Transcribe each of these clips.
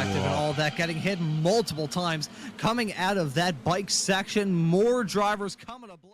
perspective and all that, getting hit multiple times. Coming out of that bike section, more drivers coming to blows.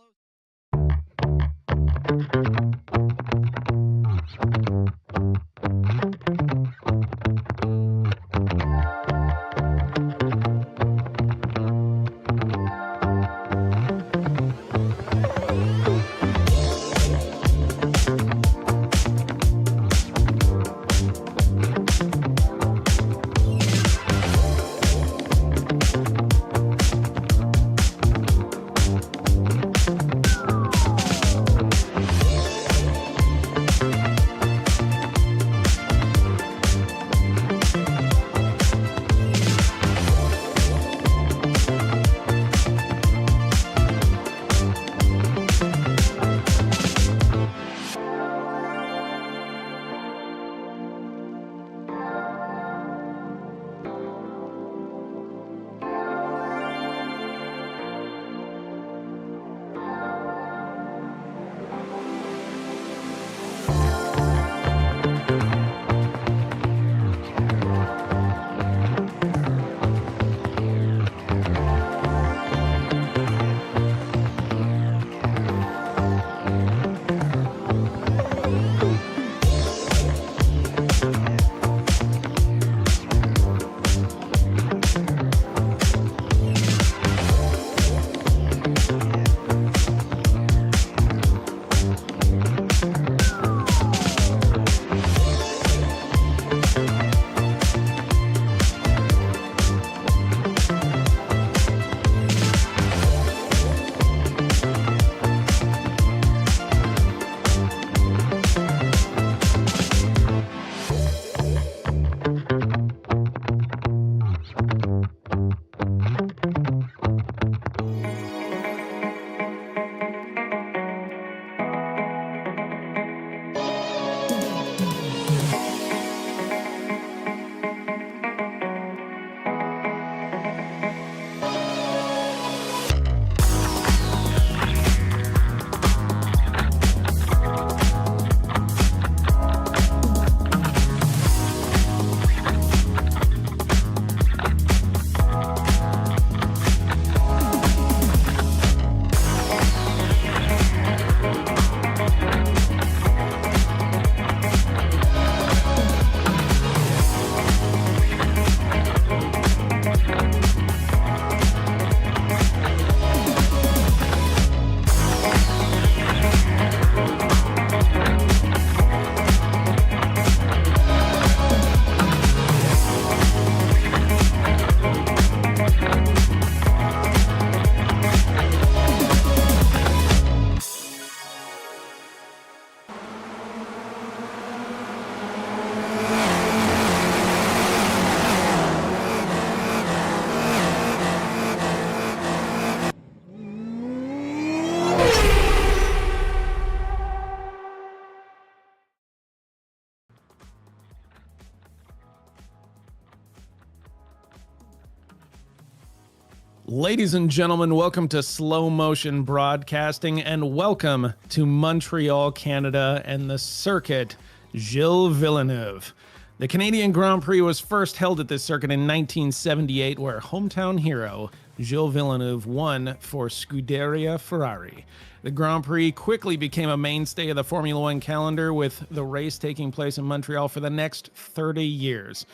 Ladies and gentlemen, welcome to Slow Motion Broadcasting and welcome to Montreal, Canada and the circuit, Gilles Villeneuve. The Canadian Grand Prix was first held at this circuit in 1978, where hometown hero Gilles Villeneuve won for Scuderia Ferrari. The Grand Prix quickly became a mainstay of the Formula One calendar, with the race taking place in Montreal for the next 30 years.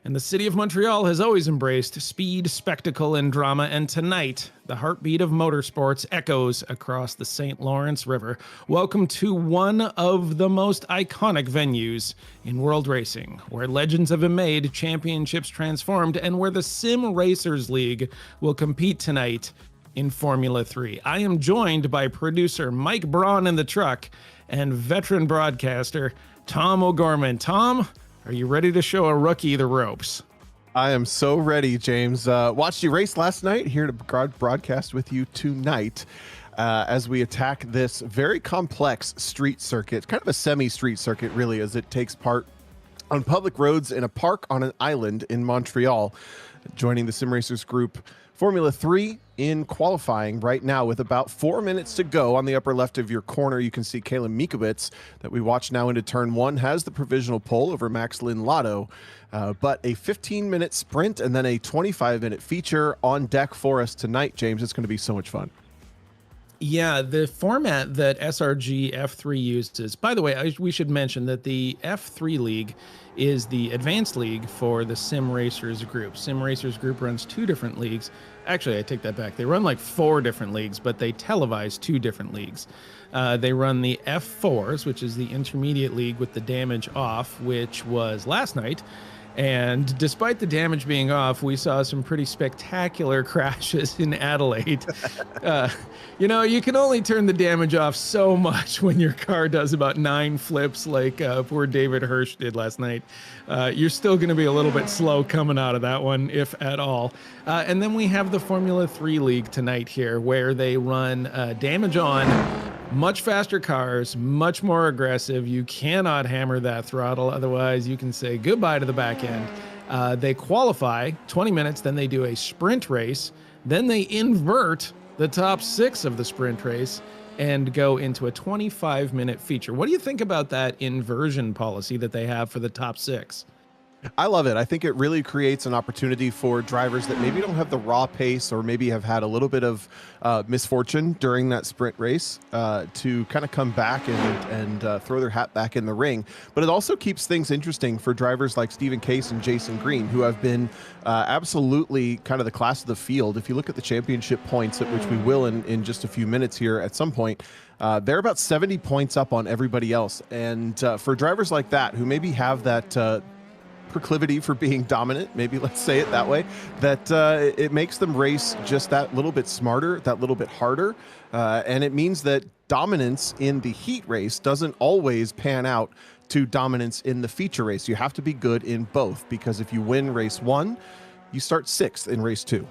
And the city of Montreal has always embraced speed, spectacle, and drama, and tonight, the heartbeat of motorsports echoes across the St. Lawrence River. Welcome to one of the most iconic venues in world racing, where legends have been made, championships transformed, and where the Sim Racers League will compete tonight in Formula 3. I am joined by producer Mike Braun in the truck and veteran broadcaster Tom O'Gorman. Tom, are you ready to show a rookie the ropes? I am so ready, James. Watched you race last night, here to broadcast with you tonight as we attack this very complex street circuit, kind of a semi-street circuit, really, as it takes part on public roads in a park on an island in Montreal. Joining the Sim Racers group Formula 3 in qualifying right now with about 4 minutes to go. On the upper left of your corner, you can see Kayla Mikowicz that we watch now into turn 1 has the provisional pole over Max Lin-Lotto, but a 15-minute sprint and then a 25-minute feature on deck for us tonight, James. It's going to be so much fun. Yeah, the format that SRG F3 uses, by the way, we should mention that the F3 League is the advanced league for the Sim Racers group. Sim Racers group runs 2 different leagues. Actually, I take that back. They run like 4 different leagues, but they televise 2 different leagues. They run the F4s, which is the intermediate league with the damage off, which was last night. And despite the damage being off, we saw some pretty spectacular crashes in Adelaide. You can only turn the damage off so much when your car does about 9 flips like poor David Hirsch did last night. You're still going to be a little bit slow coming out of that one, if at all. And then we have the Formula 3 League tonight here, where they run damage on, much faster cars, much more aggressive. You cannot hammer that throttle, otherwise you can say goodbye to the back end. They qualify 20 minutes, then they do a sprint race, then they invert the top 6 of the sprint race and go into a 25-minute feature. What do you think about that inversion policy that they have for the top 6? I love it. I think it really creates an opportunity for drivers that maybe don't have the raw pace or maybe have had a little bit of misfortune during that sprint race to kind of come back and throw their hat back in the ring. But it also keeps things interesting for drivers like Stephen Case and Jason Green, who have been absolutely kind of the class of the field. If you look at the championship points, at which we will in just a few minutes here at some point, they're about 70 points up on everybody else. And for drivers like that who maybe have that proclivity for being dominant, maybe let's say it that way, that it makes them race just that little bit smarter, that little bit harder, and it means that dominance in the heat race doesn't always pan out to dominance in the feature race. You have to be good in both, because if you win race 1, you start 6th in race 2.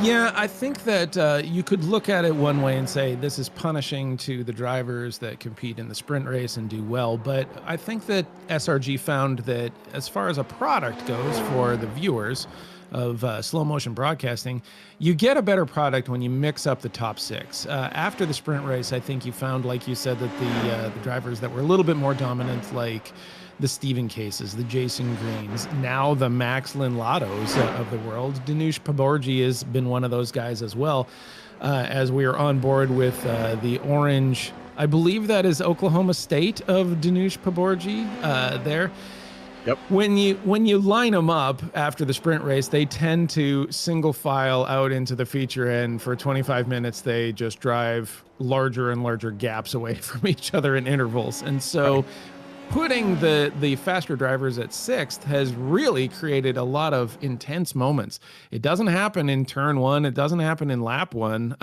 Yeah, I think that you could look at it one way and say this is punishing to the drivers that compete in the sprint race and do well. But I think that SRG found that as far as a product goes for the viewers of slow motion broadcasting, you get a better product when you mix up the top 6. After the sprint race, I think you found, like you said, that the drivers that were a little bit more dominant, like the Stephen Cases, the Jason Greens, now the Max Lin-Lottos of the world. Danush Paborji has been one of those guys as well, as we are on board with the orange, I believe that is Oklahoma State of Danush Paborji there. Yep. When you line them up after the sprint race, they tend to single file out into the feature end. For 25 minutes, they just drive larger and larger gaps away from each other in intervals. And so putting the faster drivers at 6th has really created a lot of intense moments. It doesn't happen in turn 1. It doesn't happen in lap 1.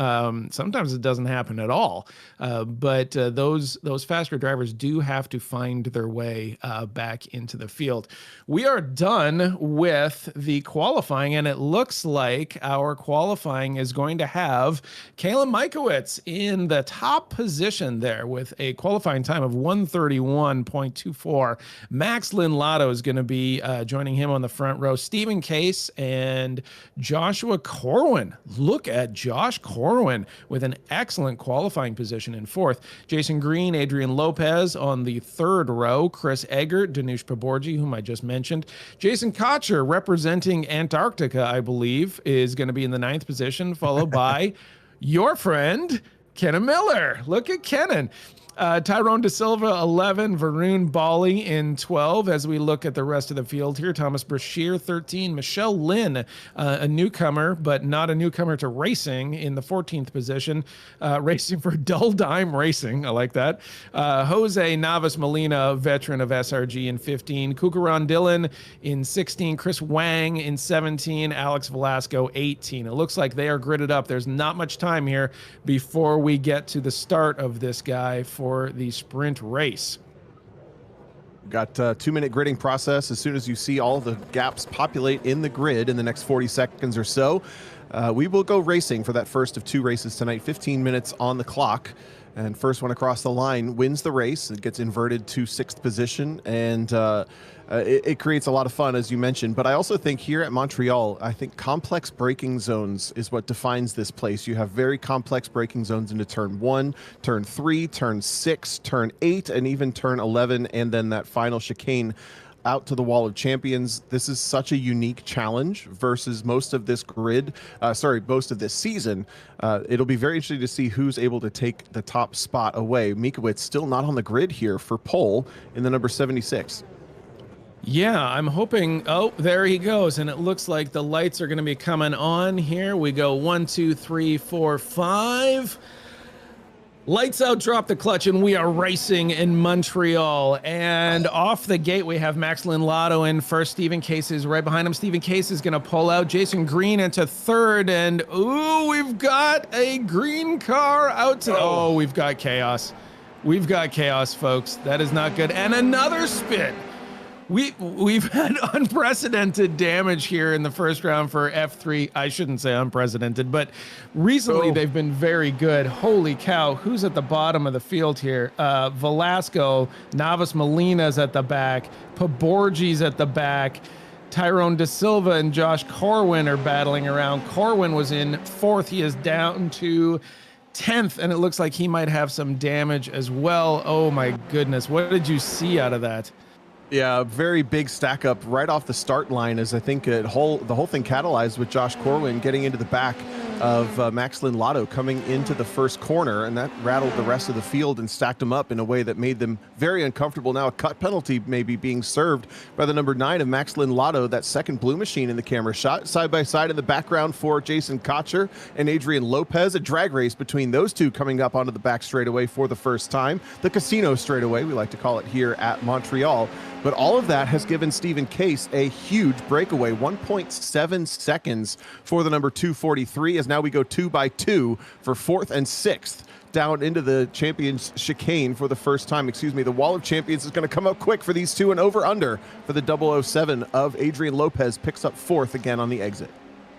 Sometimes it doesn't happen at all. But those faster drivers do have to find their way back into the field. We are done with the qualifying, and it looks like our qualifying is going to have Kayla Mikowicz in the top position there with a qualifying time of 1:31.24. Max Lin-Lotto is going to be joining him on the front row. Stephen Case and Joshua Corwin. Look at Josh Corwin with an excellent qualifying position in 4th. Jason Green, Adrian Lopez on the 3rd row. Chris Eggert, Danush Paborji, whom I just mentioned. Jason Cotcher, representing Antarctica, I believe, is going to be in the 9th position, followed by your friend, Kenan Miller. Look at Kenan. Tyrone De Silva, 11. Varun Bali in 12. As we look at the rest of the field here, Thomas Brashear, 13. Michelle Lynn, a newcomer, but not a newcomer to racing, in the 14th position, racing for Dull Dime Racing. I like that. Jose Navas Molina, veteran of SRG, in 15. Kukaran Dillon in 16. Chris Wang in 17. Alex Velasco, 18. It looks like they are gridded up. There's not much time here before we get to the start of this guy for the sprint race. Got a 2-minute gridding process. As soon as you see all the gaps populate in the grid in the next 40 seconds or so, we will go racing for that first of 2 races tonight. 15 minutes on the clock. and first one across the line wins the race. It gets inverted to 6th position, and it creates a lot of fun, as you mentioned. But I also think here at Montreal, I think complex braking zones is what defines this place. You have very complex braking zones into turn 1, turn 3, turn 6, turn 8, and even turn 11, and then that final chicane out to the Wall of Champions. This is such a unique challenge versus most of this most of this season. It'll be very interesting to see who's able to take the top spot away. Mikowicz still not on the grid here for pole in the number 76. Yeah, I'm hoping. Oh, there he goes. And it looks like the lights are going to be coming on here. We go 1, 2, 3, 4, 5. Lights out, drop the clutch, and we are racing in Montreal. And off the gate, we have Max Lotto in first. Stephen Case is right behind him. Stephen Case is going to pull out. Jason Green into third. And, ooh, we've got a green car out to... Oh, we've got chaos. We've got chaos, folks. That is not good. And another spin. We've had unprecedented damage here in the first round for F3. I shouldn't say unprecedented, but recently they've been very good. Holy cow, who's at the bottom of the field here? Velasco, Navas Molina's at the back, Paborgi's at the back, Tyrone De Silva and Josh Corwin are battling around. Corwin was in 4th. He is down to 10th, and it looks like he might have some damage as well. Oh my goodness, what did you see out of that? Yeah, very big stack up right off the start line, as I think the whole thing catalyzed with Josh Corwin getting into the back of Max Lotto coming into the first corner, and that rattled the rest of the field and stacked them up in a way that made them very uncomfortable. Now a cut penalty may be being served by the number 9 of Max Lotto, that second blue machine in the camera shot. Side by side in the background for Jason Cotcher and Adrian Lopez, a drag race between those two coming up onto the back straightaway for the first time. The casino straightaway, we like to call it here at Montreal. But all of that has given Stephen Case a huge breakaway, 1.7 seconds for the number 243, as now we go 2 by 2 for 4th and 6th down into the champions chicane for the first time. The Wall of Champions is going to come up quick for these two, and over under for the 007 of Adrian Lopez picks up 4th again on the exit.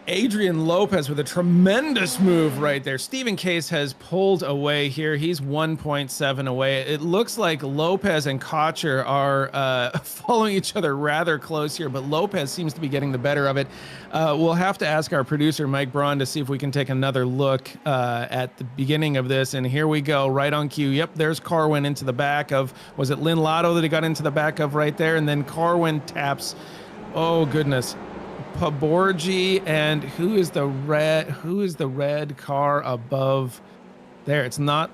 Adrian Lopez with a tremendous move right there. Stephen Case has pulled away here. He's 1.7 away. It looks like Lopez and Cotcher are following each other rather close here, but Lopez seems to be getting the better of it. We'll have to ask our producer, Mike Braun, to see if we can take another look at the beginning of this. And here we go, right on cue. Yep, there's Corwin into the back of, was it Lotto that he got into the back of right there? And then Corwin taps, oh goodness, Paborgi, and who is the red car above there? It's not,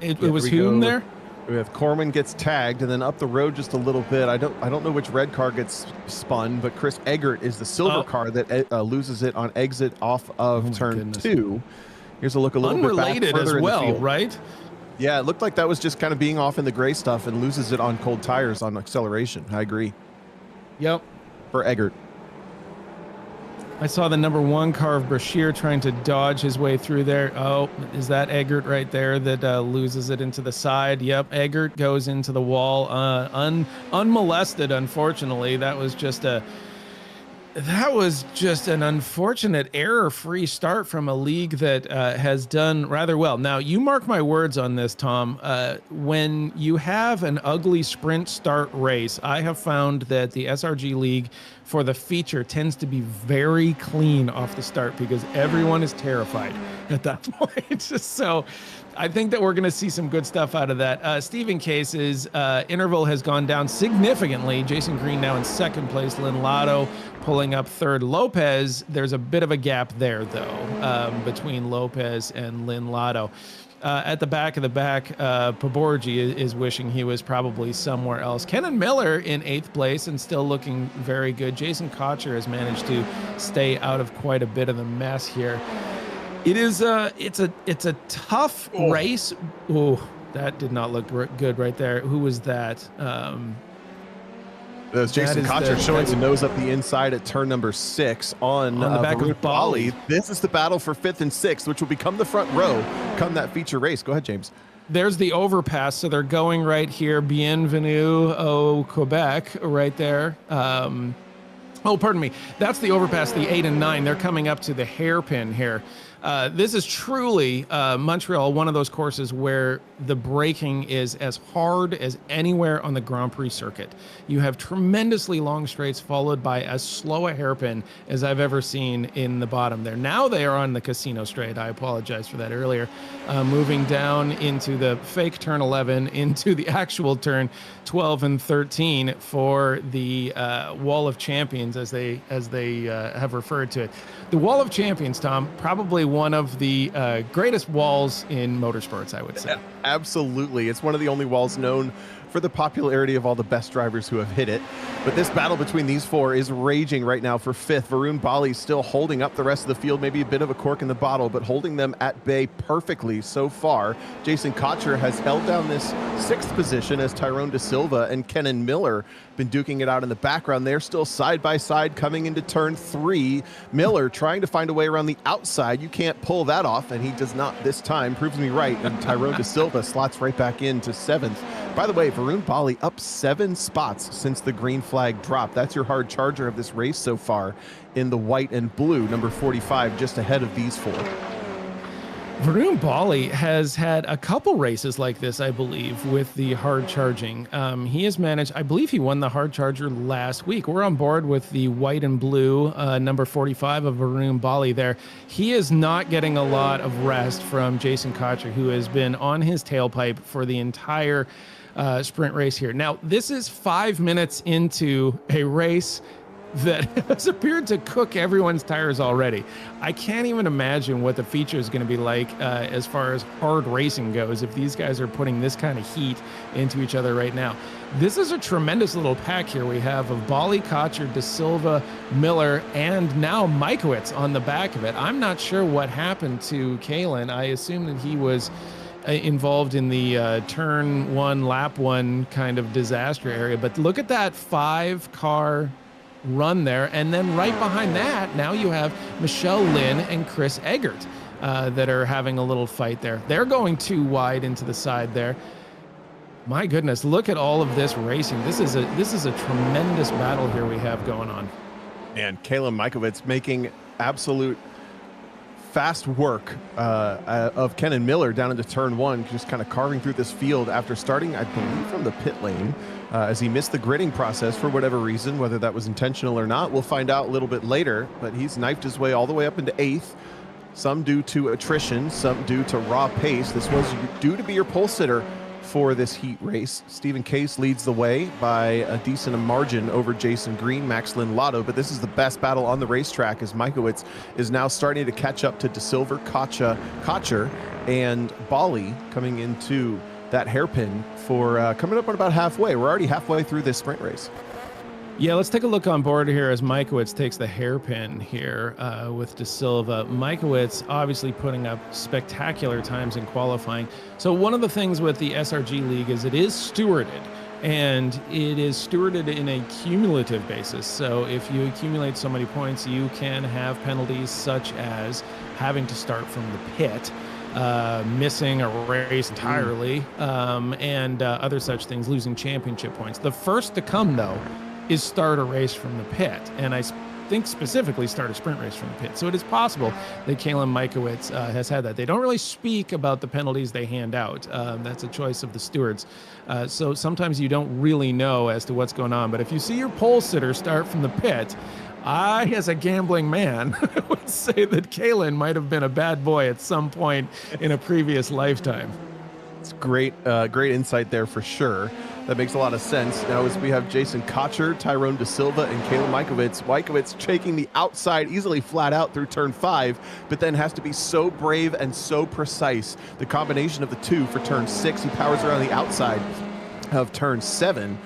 it was whom there? We have Corwin gets tagged, and then up the road just a little bit. I don't know which red car gets spun, but Chris Eggert is the silver car that loses it on exit off of turn 2. Here's a look a little unrelated bit back further as well, in the field. right? Yeah, it looked like that was just kind of being off in the gray stuff and loses it on cold tires on acceleration. I agree. Yep. For Eggert. I saw the number 1 car of Brashear trying to dodge his way through there. Oh, is that Eggert right there that loses it into the side? Yep, Eggert goes into the wall unmolested, unfortunately. That was just an unfortunate error-free start from a league that has done rather well. Now, you mark my words on this, Tom. When you have an ugly sprint start race, I have found that the SRG League for the feature tends to be very clean off the start because everyone is terrified at that point. So I think that we're going to see some good stuff out of that. Stephen Case's interval has gone down significantly. Jason Green now in 2nd place. Lotto pulling up 3rd. Lopez, there's a bit of a gap there, though, between Lopez and Lotto. At the back of the back, Paborgi is wishing he was probably somewhere else. Kenan Miller in 8th place and still looking very good. Jason Cotcher has managed to stay out of quite a bit of the mess here. It is it's a tough race. Oh, that did not look good right there. Who was that? That was Jason Cotcher showing the nose up the inside at turn number 6 on the back of Bali. This is the battle for 5th and 6th, which will become the front row come that feature race. Go ahead, James. There's the overpass, so they're going right here. Bienvenue au Quebec, right there. Oh, pardon me. That's the overpass, the 8 and 9. They're coming up to the hairpin here. This is truly Montreal, one of those courses where the braking is as hard as anywhere on the Grand Prix circuit. You have tremendously long straights followed by as slow a hairpin as I've ever seen in the bottom there. Now they are on the Casino Straight. I apologize for that earlier. Moving down into the fake turn 11, into the actual turn 12 and 13 for the Wall of Champions, as they have referred to it. The Wall of Champions, Tom, probably one of the greatest walls in motorsports, I would say. Absolutely. It's one of the only walls known for the popularity of all the best drivers who have hit it. But this battle between these four is raging right now for fifth. Varun Bali still holding up the rest of the field, maybe a bit of a cork in the bottle, but holding them at bay perfectly so far. Jason Cotcher has held down this sixth position as Tyrone De Silva and Kenan Miller been duking it out in the background. They're still side by side coming into turn 3. Miller trying to find a way around the outside. You can't pull that off, and he does not this time. Proves me right, and Tyrone De Silva slots right back into 7th. By the way, Varun Bali up 7 spots since the green flag dropped. That's your hard charger of this race so far in the white and blue, number 45, just ahead of these 4. Varun Bali has had a couple races like this, I believe, with the hard charging. He has managed, I believe he won the hard charger last week. We're on board with the white and blue, number 45 of Varun Bali there. He is not getting a lot of rest from Jason Cotcher, who has been on his tailpipe for the entire sprint race here. Now, this is 5 minutes into a race that has appeared to cook everyone's tires already. I can't even imagine what the feature is going to be like as far as hard racing goes if these guys are putting this kind of heat into each other right now. This is a tremendous little pack here we have of Bali, Cotcher, De Silva, Miller, and now Majkowicz on the back of it. I'm not sure what happened to Kalen. I assume that he was involved in the turn 1, lap 1 kind of disaster area. But look at that 5-car run there, and then right behind that now you have Michelle Lynn and Chris Eggert that are having a little fight there. They're going too wide into the side there. My goodness, look at all of this racing. This is a tremendous battle here we have going on. And Kalen Majkowicz making absolute fast work of Kenan Miller down into turn 1, just kind of carving through this field after starting, I believe, from the pit lane as he missed the gridding process for whatever reason, whether that was intentional or not. We'll find out a little bit later, but he's knifed his way all the way up into 8th, some due to attrition, some due to raw pace. This was due to be your pole sitter for this heat race. Stephen Case leads the way by a decent margin over Jason Green, Max Lotto, but this is the best battle on the racetrack as Majkowicz is now starting to catch up to De Silva, Cotcher, and Bali coming into that hairpin for coming up on about halfway. We're already halfway through this sprint race. Yeah, let's take a look on board here as Majkowicz takes the hairpin here with De Silva. Majkowicz obviously putting up spectacular times in qualifying. So one of the things with the SRG League is it is stewarded, and it is stewarded in a cumulative basis. So if you accumulate so many points, you can have penalties such as having to start from the pit, missing a race entirely, and other such things, losing championship points. The first to come, though, is start a race from the pit, and I think specifically start a sprint race from the pit. So it is possible that Kalen Majkowicz has had that. They don't really speak about the penalties they hand out. That's a choice of the stewards. So sometimes you don't really know as to what's going on. But if you see your pole sitter start from the pit, I, as a gambling man, would say that Kalen might have been a bad boy at some point in a previous lifetime. It's great insight there for sure. That makes a lot of sense. Now as we have Jason Cotcher, Tyrone De Silva, and Kalen Majkowicz. Majkowicz taking the outside easily flat out through turn 5, but then has to be so brave and so precise. The combination of the two for turn 6, he powers around the outside of turn 7.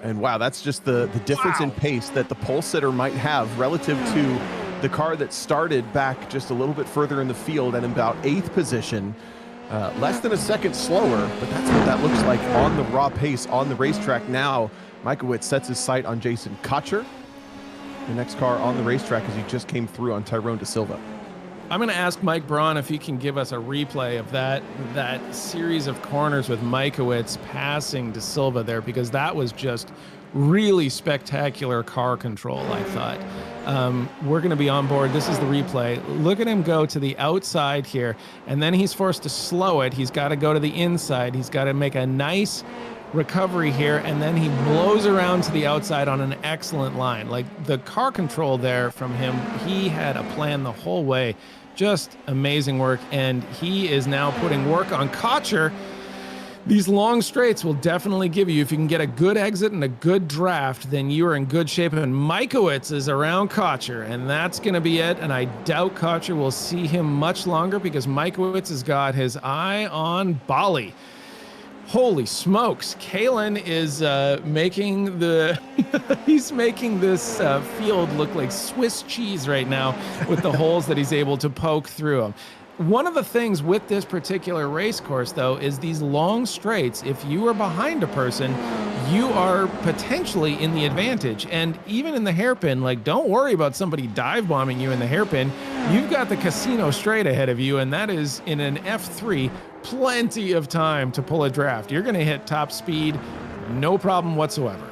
And wow, that's just the difference in pace that the pole sitter might have relative to the car that started back just a little bit further in the field at about 8th position. Less than a second slower, but that's what that looks like on the raw pace on the racetrack. Now, Majkowicz sets his sight on Jason Cotcher, the next car on the racetrack as he just came through on Tyrone De Silva. I'm going to ask Mike Braun if he can give us a replay of that series of corners with Majkowicz passing De Silva there, because that was just really spectacular car control, I thought. We're going to be on board. This is the replay. Look at him go to the outside here, and then he's forced to slow it. He's got to go to the inside. He's got to make a nice recovery here, and then he blows around to the outside on an excellent line. Like, the car control there from him, he had a plan the whole way. Just amazing work, and he is now putting work on Cotcher. These long straights will definitely give you, if you can get a good exit and a good draft, then you are in good shape. And Mikowicz is around Cotcher, and that's going to be it. And I doubt Cotcher will see him much longer because Mikowicz has got his eye on Bali. Holy smokes. Kalen is making the he's making this field look like Swiss cheese right now with the holes that he's able to poke through them. One of the things with this particular race course, though, is these long straights. If you are behind a person, you are potentially in the advantage. And even in the hairpin, like, don't worry about somebody dive bombing you in the hairpin. You've got the casino straight ahead of you, and that is in an F3, plenty of time to pull a draft. You're going to hit top speed, no problem whatsoever.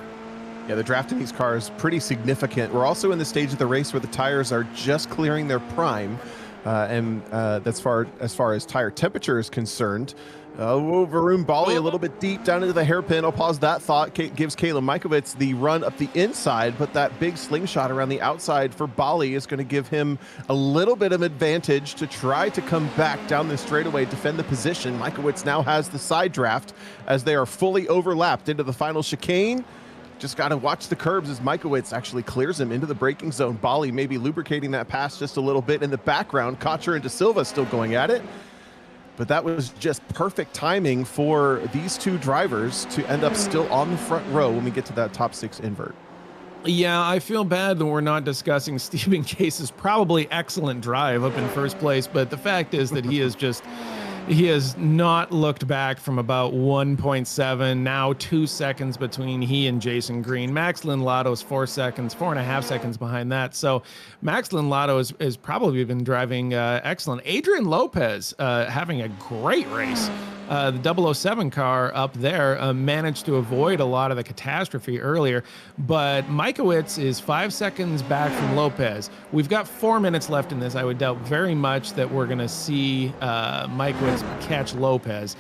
Yeah, the draft in these cars pretty significant. We're also in the stage of the race where the tires are just clearing their prime. That's as far as tire temperature is concerned. Varun Bali a little bit deep down into the hairpin. I'll pause that thought. Gives Caleb Mikowicz the run up the inside, but that big slingshot around the outside for Bali is going to give him a little bit of advantage to try to come back down the straightaway, defend the position. Mikowicz now has the side draft as they are fully overlapped into the final chicane. Just got to watch the curbs as Mikowicz actually clears him into the braking zone. Bali maybe lubricating that pass just a little bit in the background. Cotcher and De Silva still going at it. But that was just perfect timing for these two drivers to end up still on the front row when we get to that top six invert. Yeah, I feel bad that we're not discussing Stephen Case's probably excellent drive up in first place, but the fact is that he has not looked back from about 1.7, now 2 seconds between he and Jason Green. Max Lindlato's 4.5 seconds behind that. So Max Lindlato has probably been driving excellent. Adrian Lopez having a great race. The 007 car up there managed to avoid a lot of the catastrophe earlier, but Mikowicz is 5 seconds back from Lopez. We've got 4 minutes left in this. I would doubt very much that we're going to see Mikowicz catch Lopez.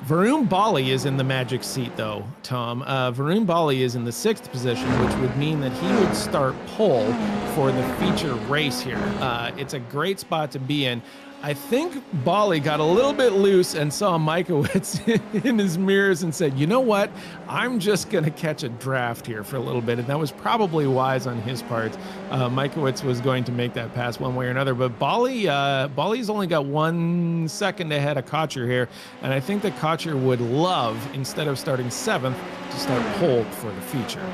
Varun Bali is in the magic seat, though, Tom. Varun Bali is in the 6th position, which would mean that he would start pole for the feature race here. It's a great spot to be in. I think Bali got a little bit loose and saw Mikowicz in his mirrors and said, you know what, I'm just going to catch a draft here for a little bit. And that was probably wise on his part. Mikowicz was going to make that pass one way or another. But Bali's only got 1 second ahead of Cotcher here. And I think that Cotcher would love, instead of starting 7th, to start pole for the feature.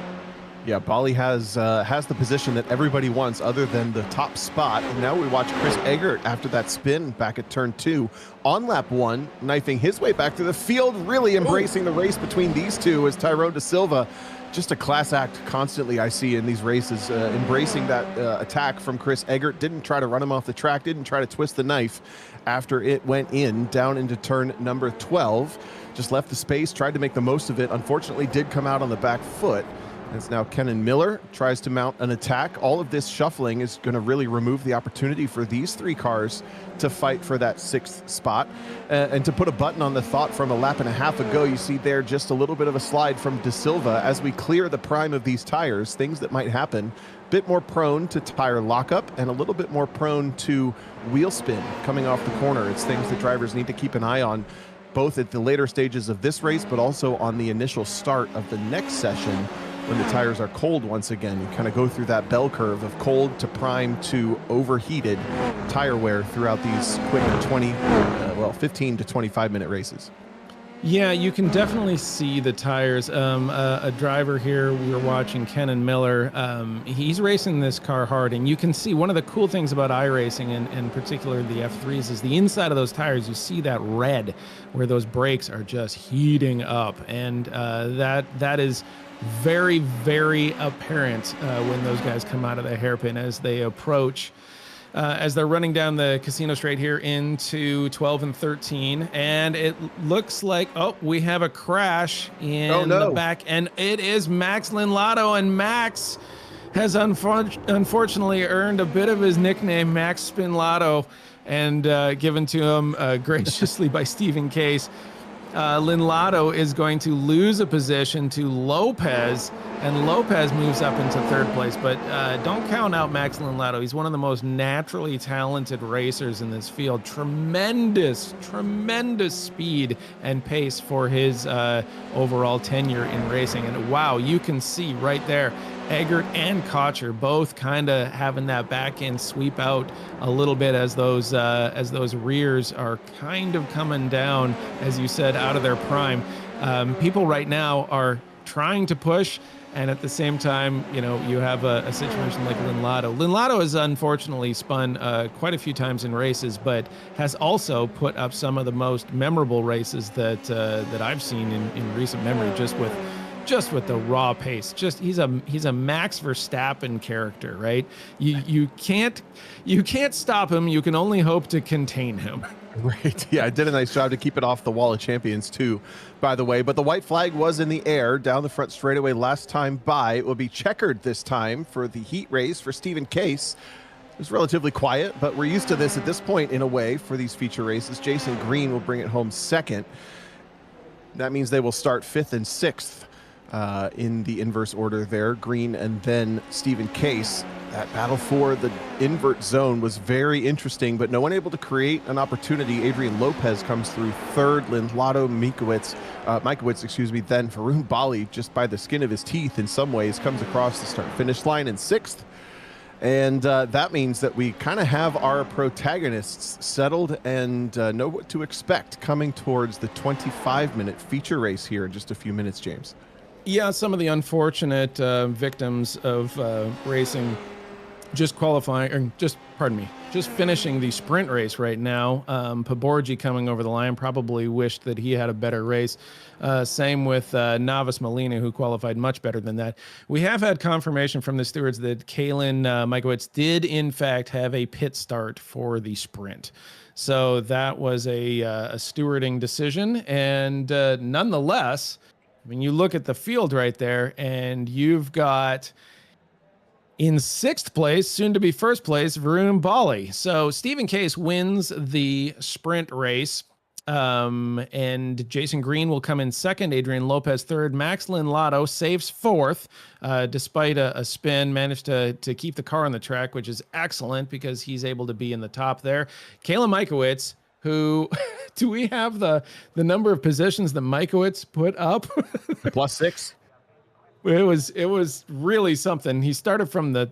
Yeah, Bali has the position that everybody wants other than the top spot. And now we watch Chris Eggert after that spin back at turn 2 on lap 1, knifing his way back to the field, really embracing the race between these two as Tyrone De Silva. Just a class act constantly I see in these races, embracing that attack from Chris Eggert. Didn't try to run him off the track, didn't try to twist the knife after it went in down into turn number 12. Just left the space, tried to make the most of it. Unfortunately, did come out on the back foot. As now Kenan Miller tries to mount an attack. All of this shuffling is going to really remove the opportunity for these 3 cars to fight for that 6th spot. And to put a button on the thought from a lap and a half ago, you see there just a little bit of a slide from De Silva as we clear the prime of these tires, things that might happen. Bit more prone to tire lockup and a little bit more prone to wheel spin coming off the corner. It's things that drivers need to keep an eye on, both at the later stages of this race, but also on the initial start of the next session. When the tires are cold once again, you kind of go through that bell curve of cold to prime to overheated tire wear throughout these quick 15 to 25 minute races. Yeah, you can definitely see the tires. A driver here, we were watching Kenan Miller. He's racing this car hard, and you can see one of the cool things about iRacing, and in particular the F3s, is the inside of those tires. You see that red where those brakes are just heating up, and that is very, very apparent when those guys come out of the hairpin as they approach as they're running down the casino straight here into 12 and 13. And it looks like, we have a crash in the back. And it is Max Linlato. And Max has unfortunately earned a bit of his nickname, Max Spinlato, and given to him graciously by Stephen Case. Linlato is going to lose a position to Lopez, and Lopez moves up into third place. But don't count out Max Linlato. He's one of the most naturally talented racers in this field. Tremendous speed and pace for his overall tenure in racing. And wow, you can see right there, Eggert and Cotcher both kind of having that back end sweep out a little bit as those rears are kind of coming down, as you said, out of their prime. People right now are trying to push, and at the same time, you have a situation like Linlato. Linlato has unfortunately spun quite a few times in races, but has also put up some of the most memorable races that I've seen in recent memory, just with the raw pace. He's a Max Verstappen character, right? You can't stop him. You can only hope to contain him. Right. Yeah, I did a nice job to keep it off the wall of champions too, by the way. But the white flag was in the air down the front straightaway last time by. It will be checkered this time for the heat race for Stephen Case. It was relatively quiet, but we're used to this at this point in a way for these feature races. Jason Green will bring it home second. That means they will start fifth and sixth in the inverse order there. Green and then Stephen Case. That battle for the invert zone was very interesting, but no one able to create an opportunity. Adrian Lopez comes through third, Linlato, Mikowicz, then Varun Bali, just by the skin of his teeth in some ways, comes across the start-finish line in sixth. And that means that we kind of have our protagonists settled and know what to expect coming towards the 25-minute feature race here in just a few minutes, James. Yeah, some of the unfortunate victims of racing just finishing the sprint race right now. Paborgi coming over the line, probably wished that he had a better race. Same with Novice Molina, who qualified much better than that. We have had confirmation from the stewards that Kalen Mikowicz did in fact have a pit start for the sprint. So that was a stewarding decision. And nonetheless, I mean, you look at the field right there, and you've got in sixth place, soon to be first place, Varun Bali. So Stephen Case wins the sprint race, and Jason Green will come in second, Adrian Lopez third, Max Linlato saves fourth, despite a spin, managed to keep the car on the track, which is excellent because he's able to be in the top there. Kayla Mikowicz, who do we have the number of positions that Mikowicz put up? +6. It was really something. He started from the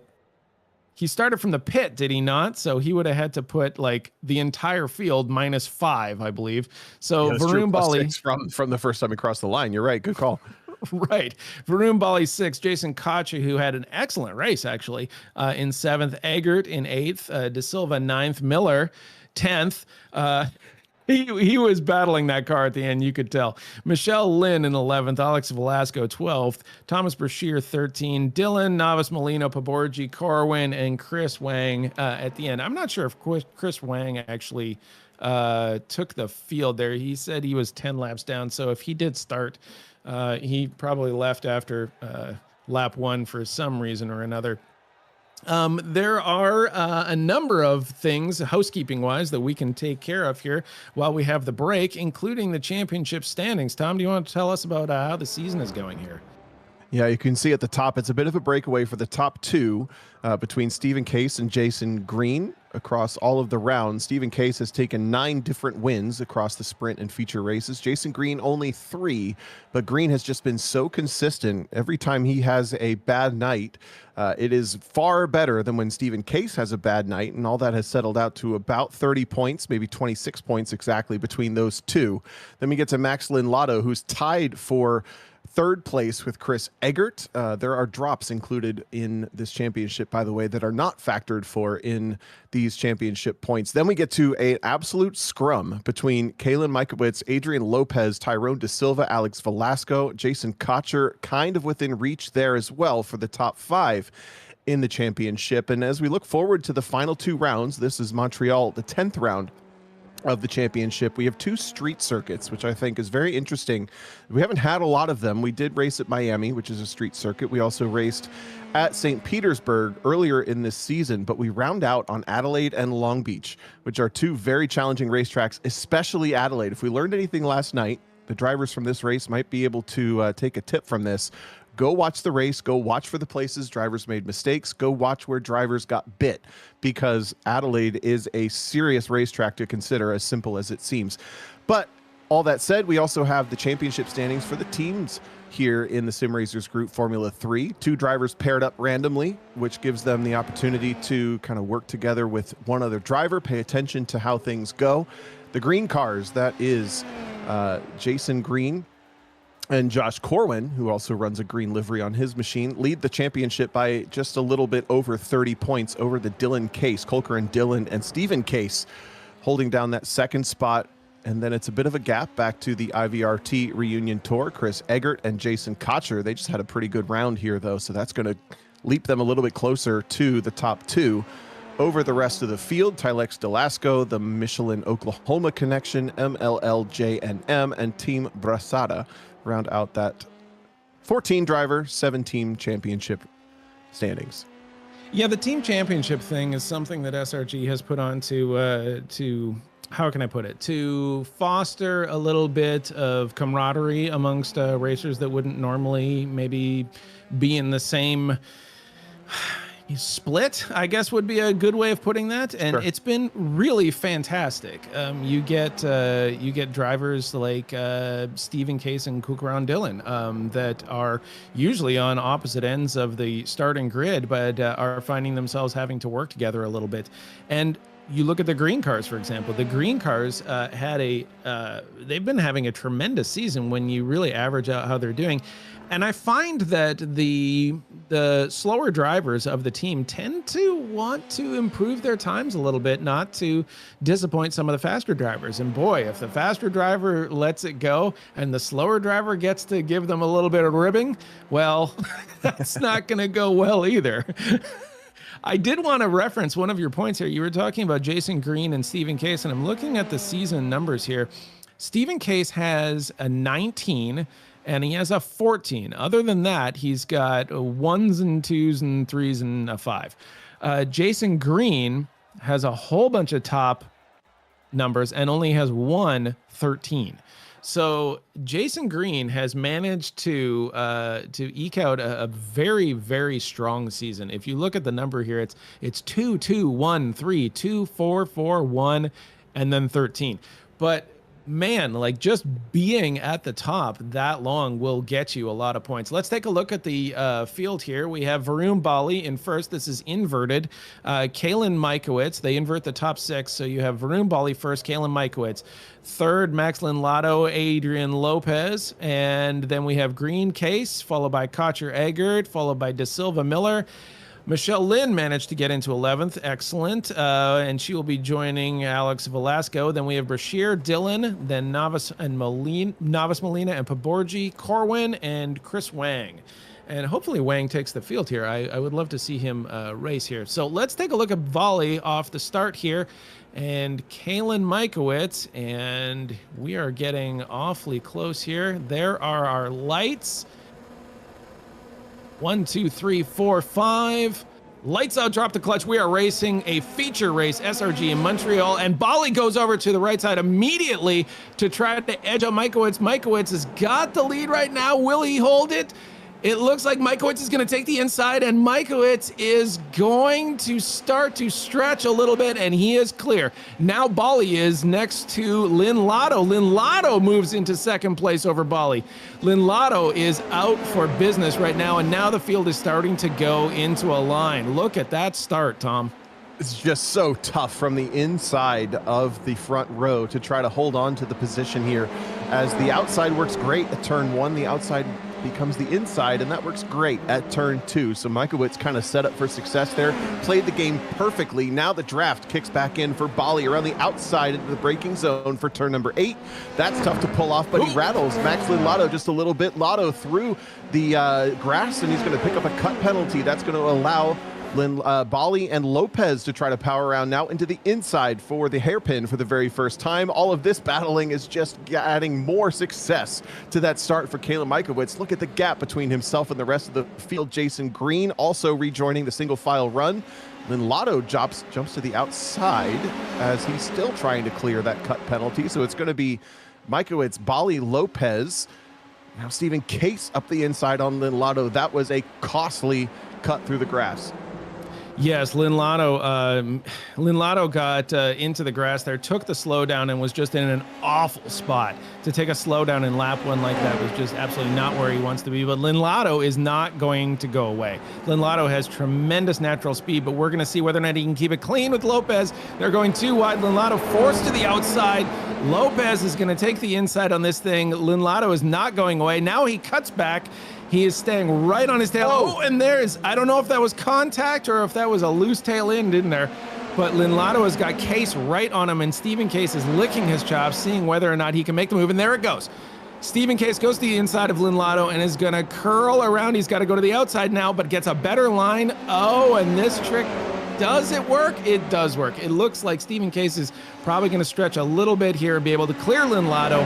pit, did he not? So he would have had to put like the entire field -5, I believe. So yeah, Varun Bali from the first time he crossed the line. You're right. Good call. Right. Varun Bali 6th, Jason Cotcher, who had an excellent race actually, in 7th, Eggert in 8th, De Silva 9th, Miller 10th. He was battling that car at the end, you could tell. Michelle Lynn in 11th, Alex Velasco 12th, Thomas Brashear 13, Dylan, Novice Molino, Paborgi, Corwin, and Chris Wang at the end. I'm not sure if Chris Wang actually took the field there. He said he was 10 laps down, so if he did start, he probably left after lap 1 for some reason or another. There are a number of things, housekeeping-wise, that we can take care of here while we have the break, including the championship standings. Tom, do you want to tell us about how the season is going here? Yeah, you can see at the top, it's a bit of a breakaway for the top two between Stephen Case and Jason Green across all of the rounds. Stephen Case has taken 9 different wins across the sprint and feature races. Jason Green only 3, but Green has just been so consistent. Every time he has a bad night, it is far better than when Stephen Case has a bad night, and all that has settled out to about 30 points, maybe 26 points exactly between those two. Then we get to Max Linlato, who's tied for third place with Chris Eggert. There are drops included in this championship, by the way, that are not factored for in these championship points. Then we get to an absolute scrum between Kalen Mikowicz, Adrian Lopez, Tyrone De Silva, Alex Velasco, Jason Cotcher, kind of within reach there as well for the top 5. in the championship. And as we look forward to the final 2 rounds, this is Montreal, the 10th round of the championship. We have 2 street circuits, which I think is very interesting. We haven't had a lot of them. We did race at Miami, which is a street circuit. We also raced at St. Petersburg earlier in this season, but we round out on Adelaide and Long Beach, which are 2 very challenging racetracks, especially Adelaide. If we learned anything last night, the drivers from this race might be able to take a tip from this. Go watch the race. Go watch for the places drivers made mistakes. Go watch where drivers got bit, because Adelaide is a serious racetrack to consider, as simple as it seems. But all that said, we also have the championship standings for the teams here in the Sim Racers Group Formula 3. 2 drivers paired up randomly, which gives them the opportunity to kind of work together with one other driver, pay attention to how things go. The green cars, that is Jason Green and Josh Corwin, who also runs a green livery on his machine, lead the championship by just a little bit over 30 points over the Dylan Case, Colker and Dylan and Stephen Case holding down that second spot. And then it's a bit of a gap back to the IVRT Reunion Tour. Chris Eggert and Jason Cotcher, they just had a pretty good round here, though, so that's going to leap them a little bit closer to the top 2. Over the rest of the field, Tylex Delasco, the Michelin Oklahoma Connection, MLLJNM, and Team Brasada round out that 14-driver, 7-team championship standings. Yeah, the team championship thing is something that SRG has put on to how can I put it? To foster a little bit of camaraderie amongst racers that wouldn't normally maybe be in the same split, I guess would be a good way of putting that. And It's been really fantastic. You get drivers like Stephen Case and Kukaran Dillon that are usually on opposite ends of the starting grid, but are finding themselves having to work together a little bit. And you look at the green cars, for example. The green cars they've been having a tremendous season when you really average out how they're doing. And I find that the slower drivers of the team tend to want to improve their times a little bit, not to disappoint some of the faster drivers. And boy, if the faster driver lets it go and the slower driver gets to give them a little bit of ribbing, well, that's not going to go well either. I did want to reference one of your points here. You were talking about Jason Green and Stephen Case, and I'm looking at the season numbers here. Stephen Case has a 19 and he has a 14. Other than that, he's got 1s and 2s and 3s and a 5. Jason Green has a whole bunch of top numbers and only has 13. So Jason Green has managed to eke out a very, very strong season. If you look at the number here, it's 2, 2, 1, 3, 2, 4, 4, 1, and then 13. But man, like just being at the top that long will get you a lot of points. Let's take a look at the field here. We have Varun Bali in first. This is inverted. Kalen Mikowitz, they invert the top 6. So you have Varun Bali first, Kalen Mikowitz. Third, Max Linlato, Adrian Lopez. And then we have Green Case, followed by Cotcher Eggert, followed by Da Silva Miller. Michelle Lynn managed to get into 11th. Excellent. And she will be joining Alex Velasco. Then we have Brashear, Dillon, then Navas Molina, and Paborgi, Corwin, and Chris Wang. And hopefully Wang takes the field here. I would love to see him race here. So let's take a look at Volley off the start here. And Kalen Mikowitz. And we are getting awfully close here. There are our lights. 1, 2, 3, 4, 5. Lights out, drop the clutch. We are racing a feature race, SRG in Montreal, and Bali goes over to the right side immediately to try to edge out Mikowitz. Mikowitz has got the lead right now. Will he hold it? It looks like Mikowitz is going to take the inside, and Mikowitz is going to start to stretch a little bit, and he is clear. Now Bali is next to Linlato. Linlato moves into second place over Bali. Linlato is out for business right now, and now the field is starting to go into a line. Look at that start, Tom. It's just so tough from the inside of the front row to try to hold on to the position here, as the outside works great at turn 1. The outside becomes the inside, and that works great at turn 2. So Mikowitz kind of set up for success there, played the game perfectly. Now the draft kicks back in for Bali around the outside into the braking zone for turn number 8. That's tough to pull off, but he rattles Max Linlato just a little bit. Lotto through the grass, and he's going to pick up a cut penalty. That's going to allow Bali and Lopez to try to power around now into the inside for the hairpin for the very first time. All of this battling is just adding more success to that start for Caleb Mikowitz. Look at the gap between himself and the rest of the field. Jason Green also rejoining the single file run. Linlado jumps to the outside as he's still trying to clear that cut penalty. So it's going to be Mikowitz, Bali, Lopez. Now Stephen Case up the inside on Linlado. That was a costly cut through the grass. Yes, Linlado got into the grass there, took the slowdown, and was just in an awful spot. To take a slowdown in lap one like that was just absolutely not where he wants to be. But Linlado is not going to go away. Linlado has tremendous natural speed, but we're going to see whether or not he can keep it clean with Lopez. They're going too wide. Linlado forced to the outside. Lopez is going to take the inside on this thing. Linlado is not going away. Now he cuts back. He is staying right on his tail. Oh, and there's, I don't know if that was contact or if that was a loose tail end in there, but Linlado has got Case right on him, and Stephen Case is licking his chops, seeing whether or not he can make the move, and there it goes. Stephen Case goes to the inside of Linlado and is going to curl around. He's got to go to the outside now, but gets a better line. Oh, and this trick, does it work? It does work. It looks like Stephen Case is probably going to stretch a little bit here and be able to clear Linlado.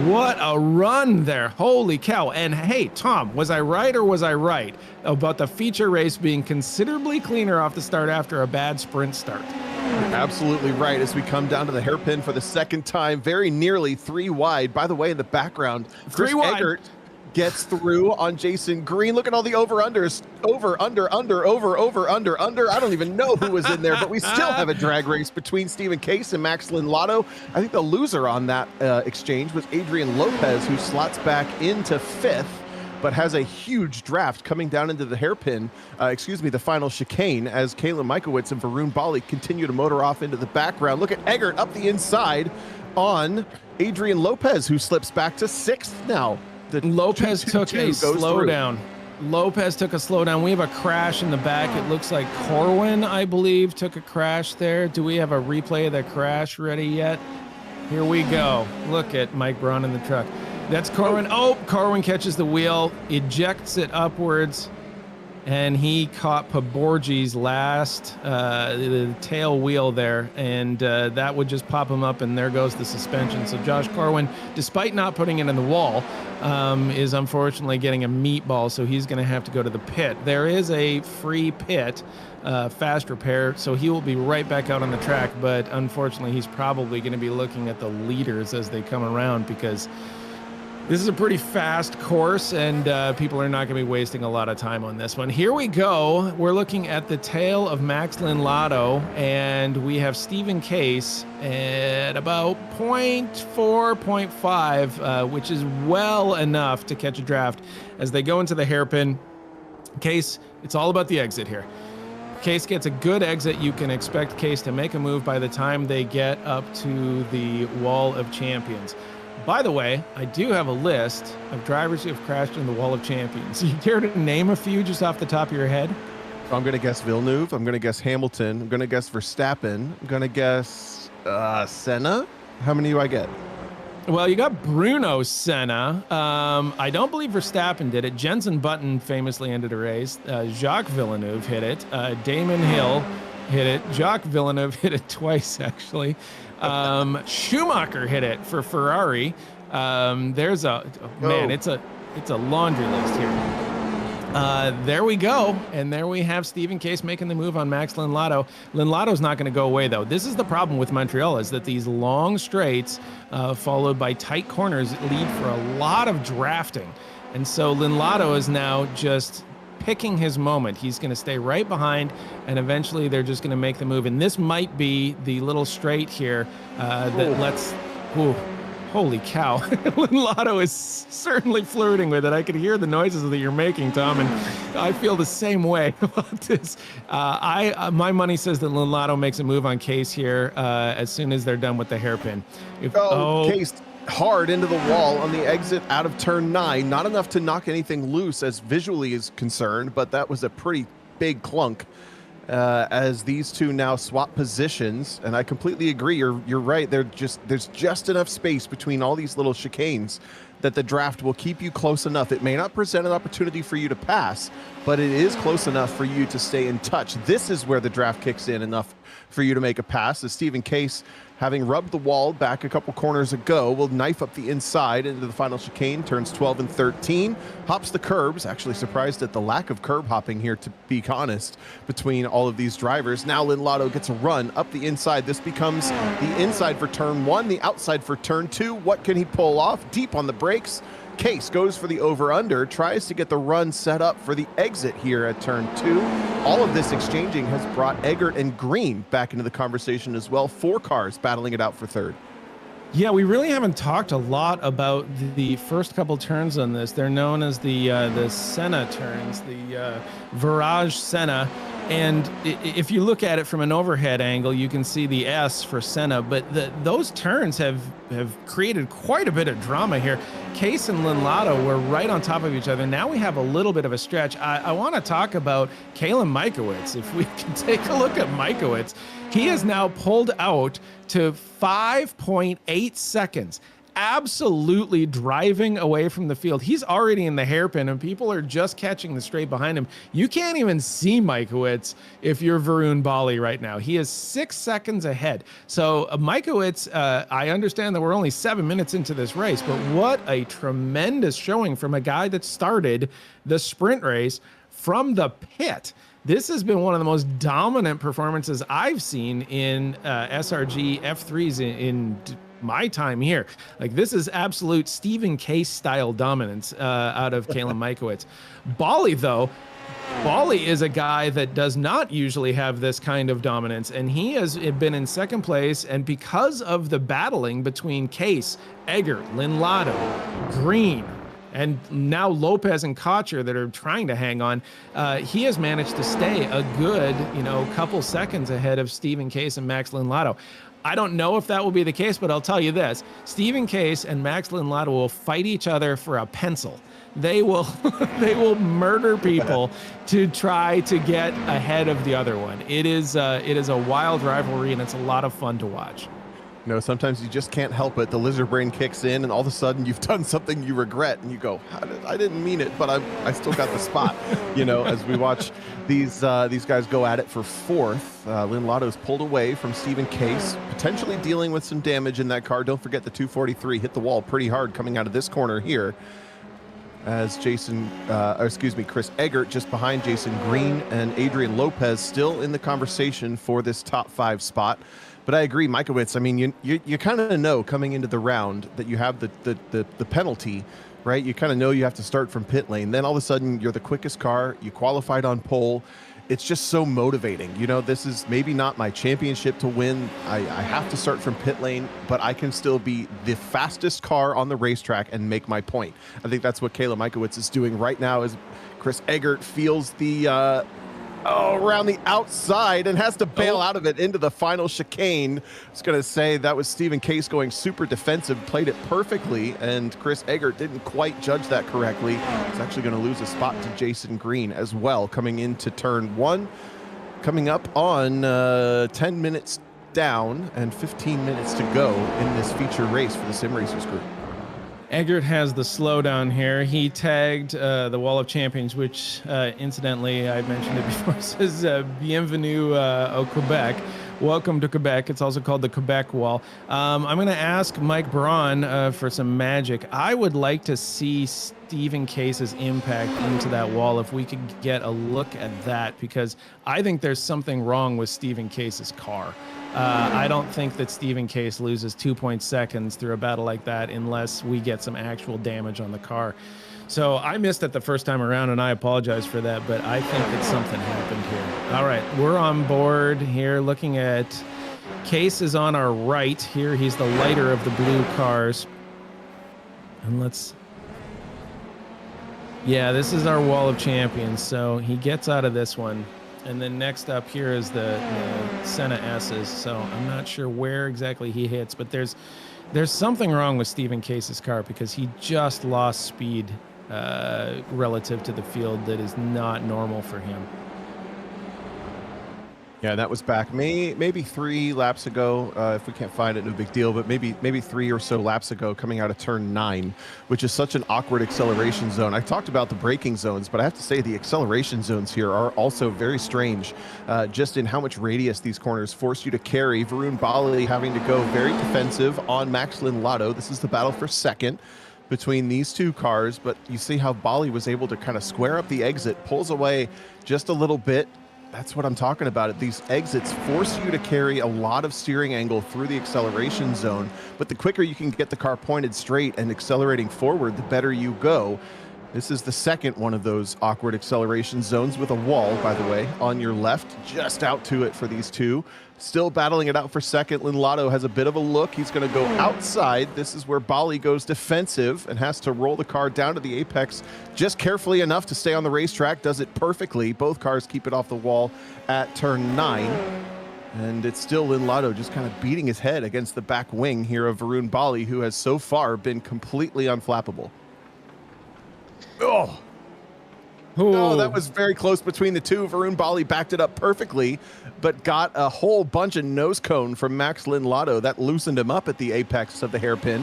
What a run there. Holy cow. And hey, Tom, was I right or was I right about the feature race being considerably cleaner off the start after a bad sprint start? You're absolutely right. As we come down to the hairpin for the second time, very nearly 3 wide. By the way, in the background, Chris Eggert gets through on Jason Green. Look at all the over-unders. Over, under. I don't even know who was in there, but we still have a drag race between Stephen Case and Max Linlado. I think the loser on that exchange was Adrian Lopez, who slots back into 5th, but has a huge draft coming down into the hairpin, the final chicane, as Caleb Mikowitz and Varun Bali continue to motor off into the background. Look at Eggert up the inside on Adrian Lopez, who slips back to 6th now. Lopez took a slowdown. Lopez took a slowdown. We have a crash in the back. It looks like Corwin, I believe, took a crash there. Do we have a replay of the crash ready yet? Here we go. Look at Mike Braun in the truck. That's Corwin. Oh, Corwin catches the wheel, ejects it upwards, and he caught Paborgi's last the tail wheel there, and that would just pop him up, and there goes the suspension. So Josh Corwin, despite not putting it in the wall, is unfortunately getting a meatball, so he's going to have to go to the pit. There is a free pit, fast repair, so he will be right back out on the track, but unfortunately he's probably going to be looking at the leaders as they come around, because this is a pretty fast course, and people are not going to be wasting a lot of time on this one. Here we go. We're looking at the tail of Max Linlado, and we have Stephen Case at about 0.4, 0.5, which is well enough to catch a draft as they go into the hairpin. Case, it's all about the exit here. Case gets a good exit. You can expect Case to make a move by the time they get up to the Wall of Champions. By the way, I do have a list of drivers who have crashed in the Wall of Champions. You care to name a few just off the top of your head? I'm going to guess Villeneuve. I'm going to guess Hamilton. I'm going to guess Verstappen. I'm going to guess Senna. How many do I get? Well, you got Bruno Senna. I don't believe Verstappen did it. Jenson Button famously ended a race. Jacques Villeneuve hit it. Damon Hill hit it. Jacques Villeneuve hit it twice, actually. Schumacher hit it for Ferrari. There's a man. It's a laundry list here. There we go, and there we have Stephen Case making the move on Max Linlado. Linlado's not going to go away though. This is the problem with Montreal, is that these long straights followed by tight corners lead for a lot of drafting, and so Linlado is now just picking his moment. He's going to stay right behind, and eventually they're just going to make the move. And this might be the little straight here that lets... Ooh, holy cow. Linlado is certainly flirting with it. I can hear the noises that you're making, Tom, and I feel the same way about this. My money says that Linlado makes a move on Case here as soon as they're done with the hairpin. Case hard into the wall on the exit out of turn 9. Not enough to knock anything loose as visually is concerned, but that was a pretty big clunk as these two now swap positions. And I completely agree. You're right. There's just enough space between all these little chicanes that the draft will keep you close enough. It may not present an opportunity for you to pass, but it is close enough for you to stay in touch. This is where the draft kicks in enough for you to make a pass. As Stephen Case, having rubbed the wall back a couple corners ago, will knife up the inside into the final chicane, turns 12 and 13, hops the curbs. Actually surprised at the lack of curb hopping here, to be honest, between all of these drivers. Now Lotto gets a run up the inside. This becomes the inside for turn 1, the outside for turn 2. What can he pull off? Deep on the brakes. Case goes for the over-under, tries to get the run set up for the exit here at turn 2. All of this exchanging has brought Eggert and Green back into the conversation as well. 4 cars battling it out for third. Yeah, we really haven't talked a lot about the first couple turns on this. They're known as the Senna turns, the Virage Senna. And if you look at it from an overhead angle, you can see the S for Senna, but those turns have created quite a bit of drama here. Case and Lotto were right on top of each other. Now we have a little bit of a stretch. I want to talk about Kalen Mikowitz. If we can take a look at Mikowitz, he is now pulled out to 5.8 seconds. Absolutely driving away from the field. He's already in the hairpin and people are just catching the straight behind him. You can't even see Mikowitz if you're Varun Bali right now. He is 6 seconds ahead. So Mikowitz, I understand that we're only 7 minutes into this race, but what a tremendous showing from a guy that started the sprint race from the pit. This has been one of the most dominant performances I've seen in SRG F3s in my time here. Like, this is absolute Stephen Case style dominance out of Kalen Mikowitz. Bali, though, Bali is a guy that does not usually have this kind of dominance, and he has been in second place, and because of the battling between Case, Eggert, Lotto, Green, and now Lopez and Cotcher that are trying to hang on, he has managed to stay a good, couple seconds ahead of Stephen Case and Max Lotto. I don't know if that will be the case, but I'll tell you this. Stephen Case and Max Lotto will fight each other for a pencil. They will they will murder people to try to get ahead of the other one. It is a wild rivalry, and it's a lot of fun to watch. Sometimes you just can't help it. The lizard brain kicks in, and all of a sodden you've done something you regret, and you go, I didn't mean it, but I still got the spot. As we watch these guys go at it for fourth. Lotto's pulled away from Stephen Case, potentially dealing with some damage in that car. Don't forget the 243 hit the wall pretty hard coming out of this corner here. As Chris Eggert just behind Jason Green, and Adrian Lopez still in the conversation for this top 5 spot. But I agree, Mikowitz, I mean, you kind of know coming into the round that you have the penalty, right? You kind of know you have to start from pit lane. Then all of a sudden you're the quickest car, you qualified on pole. It's just so motivating. This is maybe not my championship to win. I have to start from pit lane, but I can still be the fastest car on the racetrack and make my point. I think that's what Kayla Mikowitz is doing right now, as Chris Eggert feels the around the outside and has to bail out of it into the final chicane. I was going to say that was Stephen Case going super defensive, played it perfectly, and Chris Eggert didn't quite judge that correctly. He's actually going to lose a spot to Jason Green as well, coming into turn 1, coming up on 10 minutes down and 15 minutes to go in this feature race for the Sim Racers group. Eggert has the slowdown here. He tagged the Wall of Champions, which incidentally, I mentioned it before, says Bienvenue au Quebec. Welcome to Quebec. It's also called the Quebec Wall. I'm going to ask Mike Braun for some magic. I would like to see Stephen Case's impact into that wall if we could get a look at that, because I think there's something wrong with Stephen Case's car. I don't think that Stephen Case loses 2 seconds through a battle like that unless we get some actual damage on the car. So I missed it the first time around, and I apologize for that, but I think that something happened here. All right, we're on board here looking at Case is on our right here. He's the lighter of the blue cars. And this is our Wall of Champions. So he gets out of this one. And then next up here is the Senna S's. So I'm not sure where exactly he hits, but there's something wrong with Stephen Case's car, because he just lost speed relative to the field that is not normal for him. Yeah, that was back maybe 3 laps ago. If we can't find it, no big deal. But maybe 3 or so laps ago, coming out of turn 9, which is such an awkward acceleration zone. I talked about the braking zones, but I have to say the acceleration zones here are also very strange, just in how much radius these corners force you to carry. Varun Bali having to go very defensive on Max Lindlato. This is the battle for second between these two cars, but you see how Bali was able to kind of square up the exit, pulls away just a little bit. That's what I'm talking about. These exits force you to carry a lot of steering angle through the acceleration zone, but the quicker you can get the car pointed straight and accelerating forward, the better you go. This is the second one of those awkward acceleration zones with a wall, by the way, on your left, just out to it for these two. Still battling it out for second. Lindlato has a bit of a look. He's going to go outside. This is where Bali goes defensive and has to roll the car down to the apex just carefully enough to stay on the racetrack. Does it perfectly. Both cars keep it off the wall at turn 9. And it's still Lindlato just kind of beating his head against the back wing here of Varun Bali, who has so far been completely unflappable. Oh, no, that was very close between the two. Varun Bali backed it up perfectly, but got a whole bunch of nose cone from Max Lindlato. That loosened him up at the apex of the hairpin.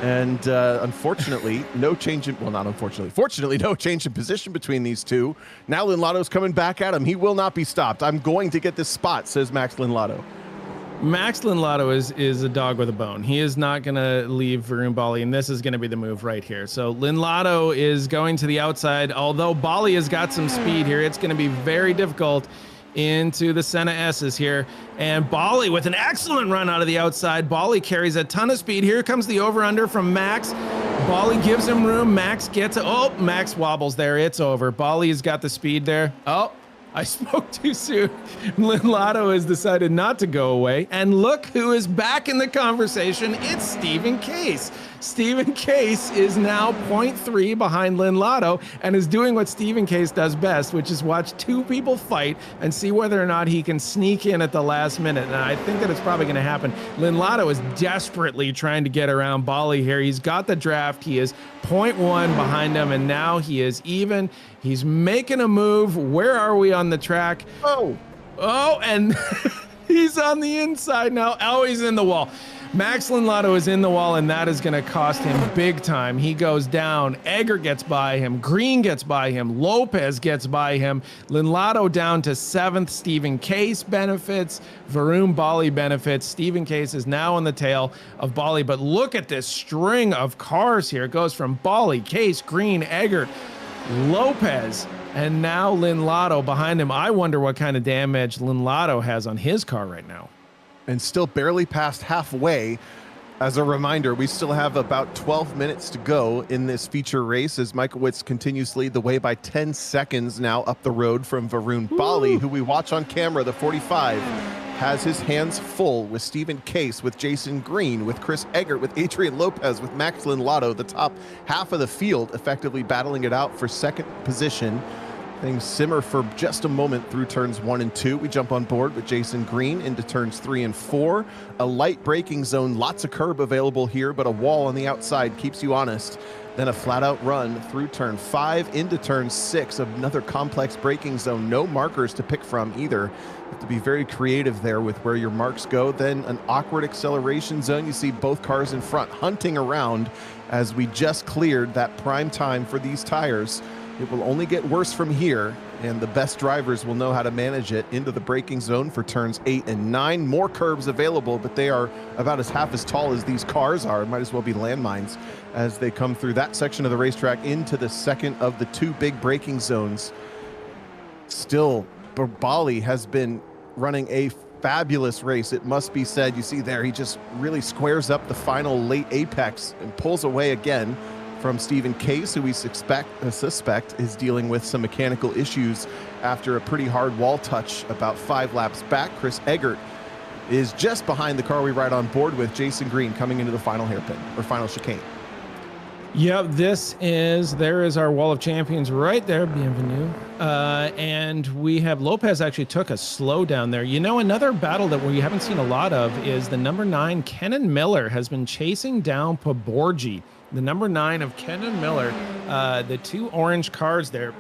And unfortunately, no change in, well, not unfortunately, fortunately, no change in position between these two. Now Lindlato's coming back at him. He will not be stopped. I'm going to get this spot, says Max Lindlato. Max Lindlato is a dog with a bone. He is not going to leave Varun Bali, and this is going to be the move right here. So Lindlato is going to the outside. Although Bali has got some speed here, it's going to be very difficult into the Senna S's here. And Bali with an excellent run out of the outside. Bali carries a ton of speed. Here comes the over-under from Max. Bali gives him room. Max gets it. Oh, Max wobbles there. It's over. Bali has got the speed there. Oh, I spoke too soon. Lindlato has decided not to go away. And look who is back in the conversation. It's Stephen Case. Stephen Case is now 0.3 behind Lindlato and is doing what Stephen Case does best, which is watch two people fight and see whether or not he can sneak in at the last minute. And I think that it's probably going to happen. Lindlato is desperately trying to get around Bali here. He's got the draft. He is 0.1 behind him, and now he is even. He's making a move. Where are we on the track? Oh, and he's on the inside now. Oh, he's in the wall. Max Lindlato is in the wall, and that is going to cost him big time. He goes down. Egger gets by him. Green gets by him. Lopez gets by him. Lindlato down to 7th. Stephen Case benefits. Varun Bali benefits. Stephen Case is now on the tail of Bali, but look at this string of cars here. It goes from Bali, Case, Green, Egger, Lopez, and now Lindlato behind him. I wonder what kind of damage Lindlato has on his car right now. And still barely past halfway. As a reminder, we still have about 12 minutes to go in this feature race as Michaelwitz continues to lead the way by 10 seconds now up the road from Varun Bali, who we watch on camera, the 45, has his hands full with Stephen Case, with Jason Green, with Chris Eggert, with Adrian Lopez, with Max Lindlato, the top half of the field effectively battling it out for second position. Things simmer for just a moment through turns 1 and 2. We jump on board with Jason Green into turns 3 and 4. A light braking zone, lots of curb available here, but a wall on the outside keeps you honest. Then a flat-out run through turn 5 into turn 6. Another complex braking zone, no markers to pick from either. You have to be very creative there with where your marks go. Then an awkward acceleration zone. You see both cars in front hunting around as we just cleared that prime time for these tires. It will only get worse from here, and the best drivers will know how to manage it into the braking zone for turns 8 and 9. More curbs available, but they are about half as tall as these cars are. It might as well be landmines as they come through that section of the racetrack into the second of the two big braking zones. Still, Bali has been running a fabulous race, it must be said. You see there, he just really squares up the final late apex and pulls away again from Stephen Case, who we suspect is dealing with some mechanical issues after a pretty hard wall touch about 5 laps back. Chris Eggert is just behind the car we ride on board with, Jason Green, coming into the final hairpin, or final chicane. Yep, there is our wall of champions right there, bienvenue. And we have Lopez actually took a slow down there. You know, another battle that we haven't seen a lot of is the number 9, Kenan Miller, has been chasing down Paborgi. The number 9 of Kenan Miller, the two orange cars there.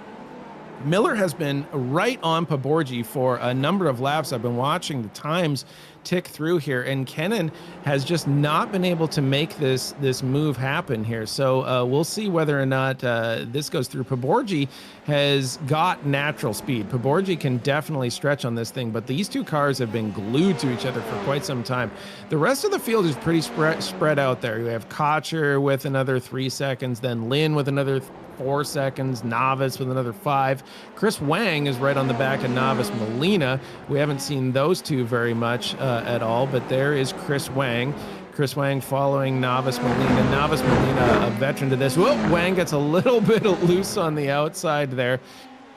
Miller has been right on Paborgi for a number of laps. I've been watching the times tick through here, and Kennan has just not been able to make this move happen here. So we'll see whether or not this goes through. Paborgi has got natural speed. Paborgi can definitely stretch on this thing, but these two cars have been glued to each other for quite some time. The rest of the field is pretty spread out there. You have Cotcher with another 3 seconds, then Lin with another 4 seconds, Novice with another 5. Chris Wang is right on the back of Novice Molina. We haven't seen those two very much at all, but there is Chris Wang. Chris Wang following Novice Molina. Novice Molina, a veteran to this. Whoop, Wang gets a little bit loose on the outside there.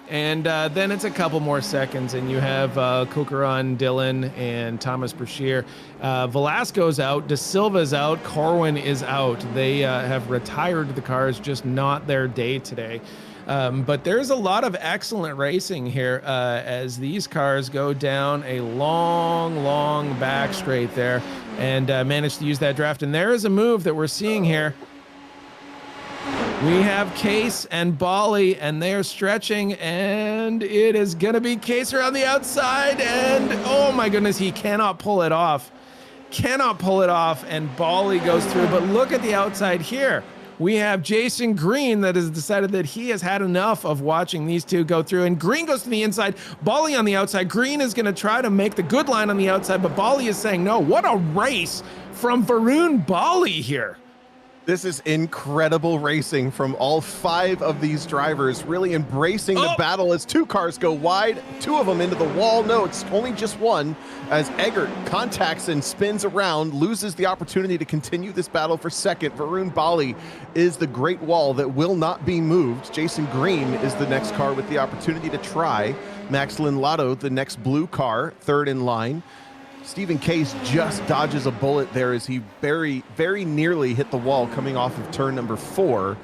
And then it's a couple more seconds, and you have Kukaran, Dylan, and Thomas Brashear. Velasco's out, De Silva's out, Corwin is out. They have retired the cars, just not their day today. But there's a lot of excellent racing here as these cars go down a long back straight there and manage to use that draft. And there is a move that we're seeing here. We have Case and Bali, and they are stretching, and it is going to be Case around the outside, and oh my goodness, he cannot pull it off. Cannot pull it off, and Bali goes through, but look at the outside here. We have Jason Green that has decided that he has had enough of watching these two go through, and Green goes to the inside, Bali on the outside. Green is going to try to make the good line on the outside, but Bali is saying no. What a race from Varun Bali here. This is incredible racing from all 5 of these drivers, really embracing the battle as 2 cars go wide, 2 of them into the wall. No, it's only just one, as Eggert contacts and spins around, loses the opportunity to continue this battle for second. Varun Bali is the great wall that will not be moved. Jason Green is the next car with the opportunity to try. Max Linlato, the next blue car, third in line. Stephen Case just dodges a bullet there as he very nearly hit the wall coming off of turn number 4.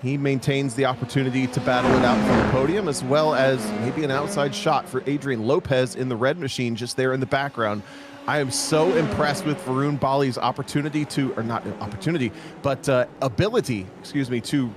He maintains the opportunity to battle it out from the podium, as well as maybe an outside shot for Adrian Lopez in the red machine just there in the background. I am so impressed with Varun Bali's opportunity to, or not opportunity, but ability, excuse me, to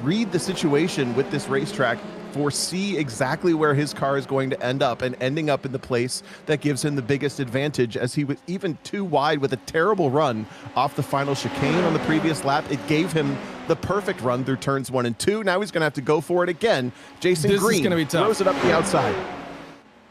read the situation with this racetrack, foresee exactly where his car is going to end up, and ending up in the place that gives him the biggest advantage, as he was even too wide with a terrible run off the final chicane on the previous lap. It gave him the perfect run through turns 1 and 2. Now he's going to have to go for it again. Jason Green throws it up the outside.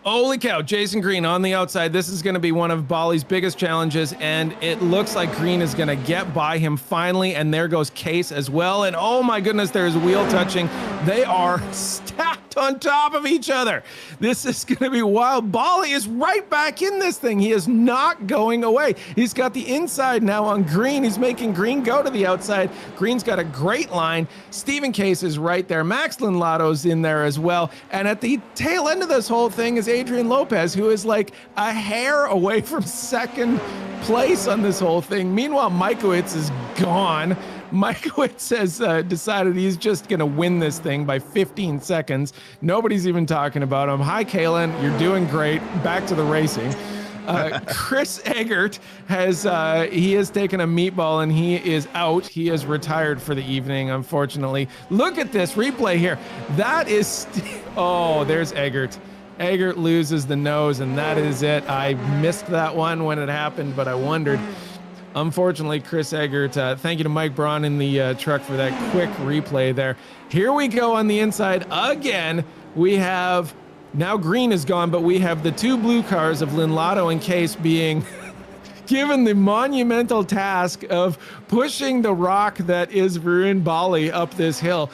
Holy cow, Jason Green on the outside. This is going to be one of Bali's biggest challenges, and it looks like Green is going to get by him finally, and there goes Case as well. And oh my goodness, there's wheel touching. They are stacked on top of each other. This is going to be wild. Bali is right back in this thing. He is not going away. He's got the inside now on Green. He's making Green go to the outside. Green's got a great line. Stephen Case is right there. Max Linlato's in there as well. And at the tail end of this whole thing is Adrian Lopez, who is like a hair away from second place on this whole thing. Meanwhile, Majkowicz is gone. Majkowicz has decided he's just going to win this thing by 15 seconds. Nobody's even talking about him. Hi, Kalen. You're doing great. Back to the racing. Chris Eggert has taken a meatball and he is out. He is retired for the evening, unfortunately. Look at this replay here. That is, oh, there's Eggert. Eggert loses the nose, and that is it. I missed that one when it happened, but I wondered. Unfortunately, Chris Eggert, thank you to Mike Braun in the truck for that quick replay there. Here we go on the inside again. We have, now Green is gone, but we have the 2 blue cars of Linlato and Case being given the monumental task of pushing the rock that is Varun Bali up this hill.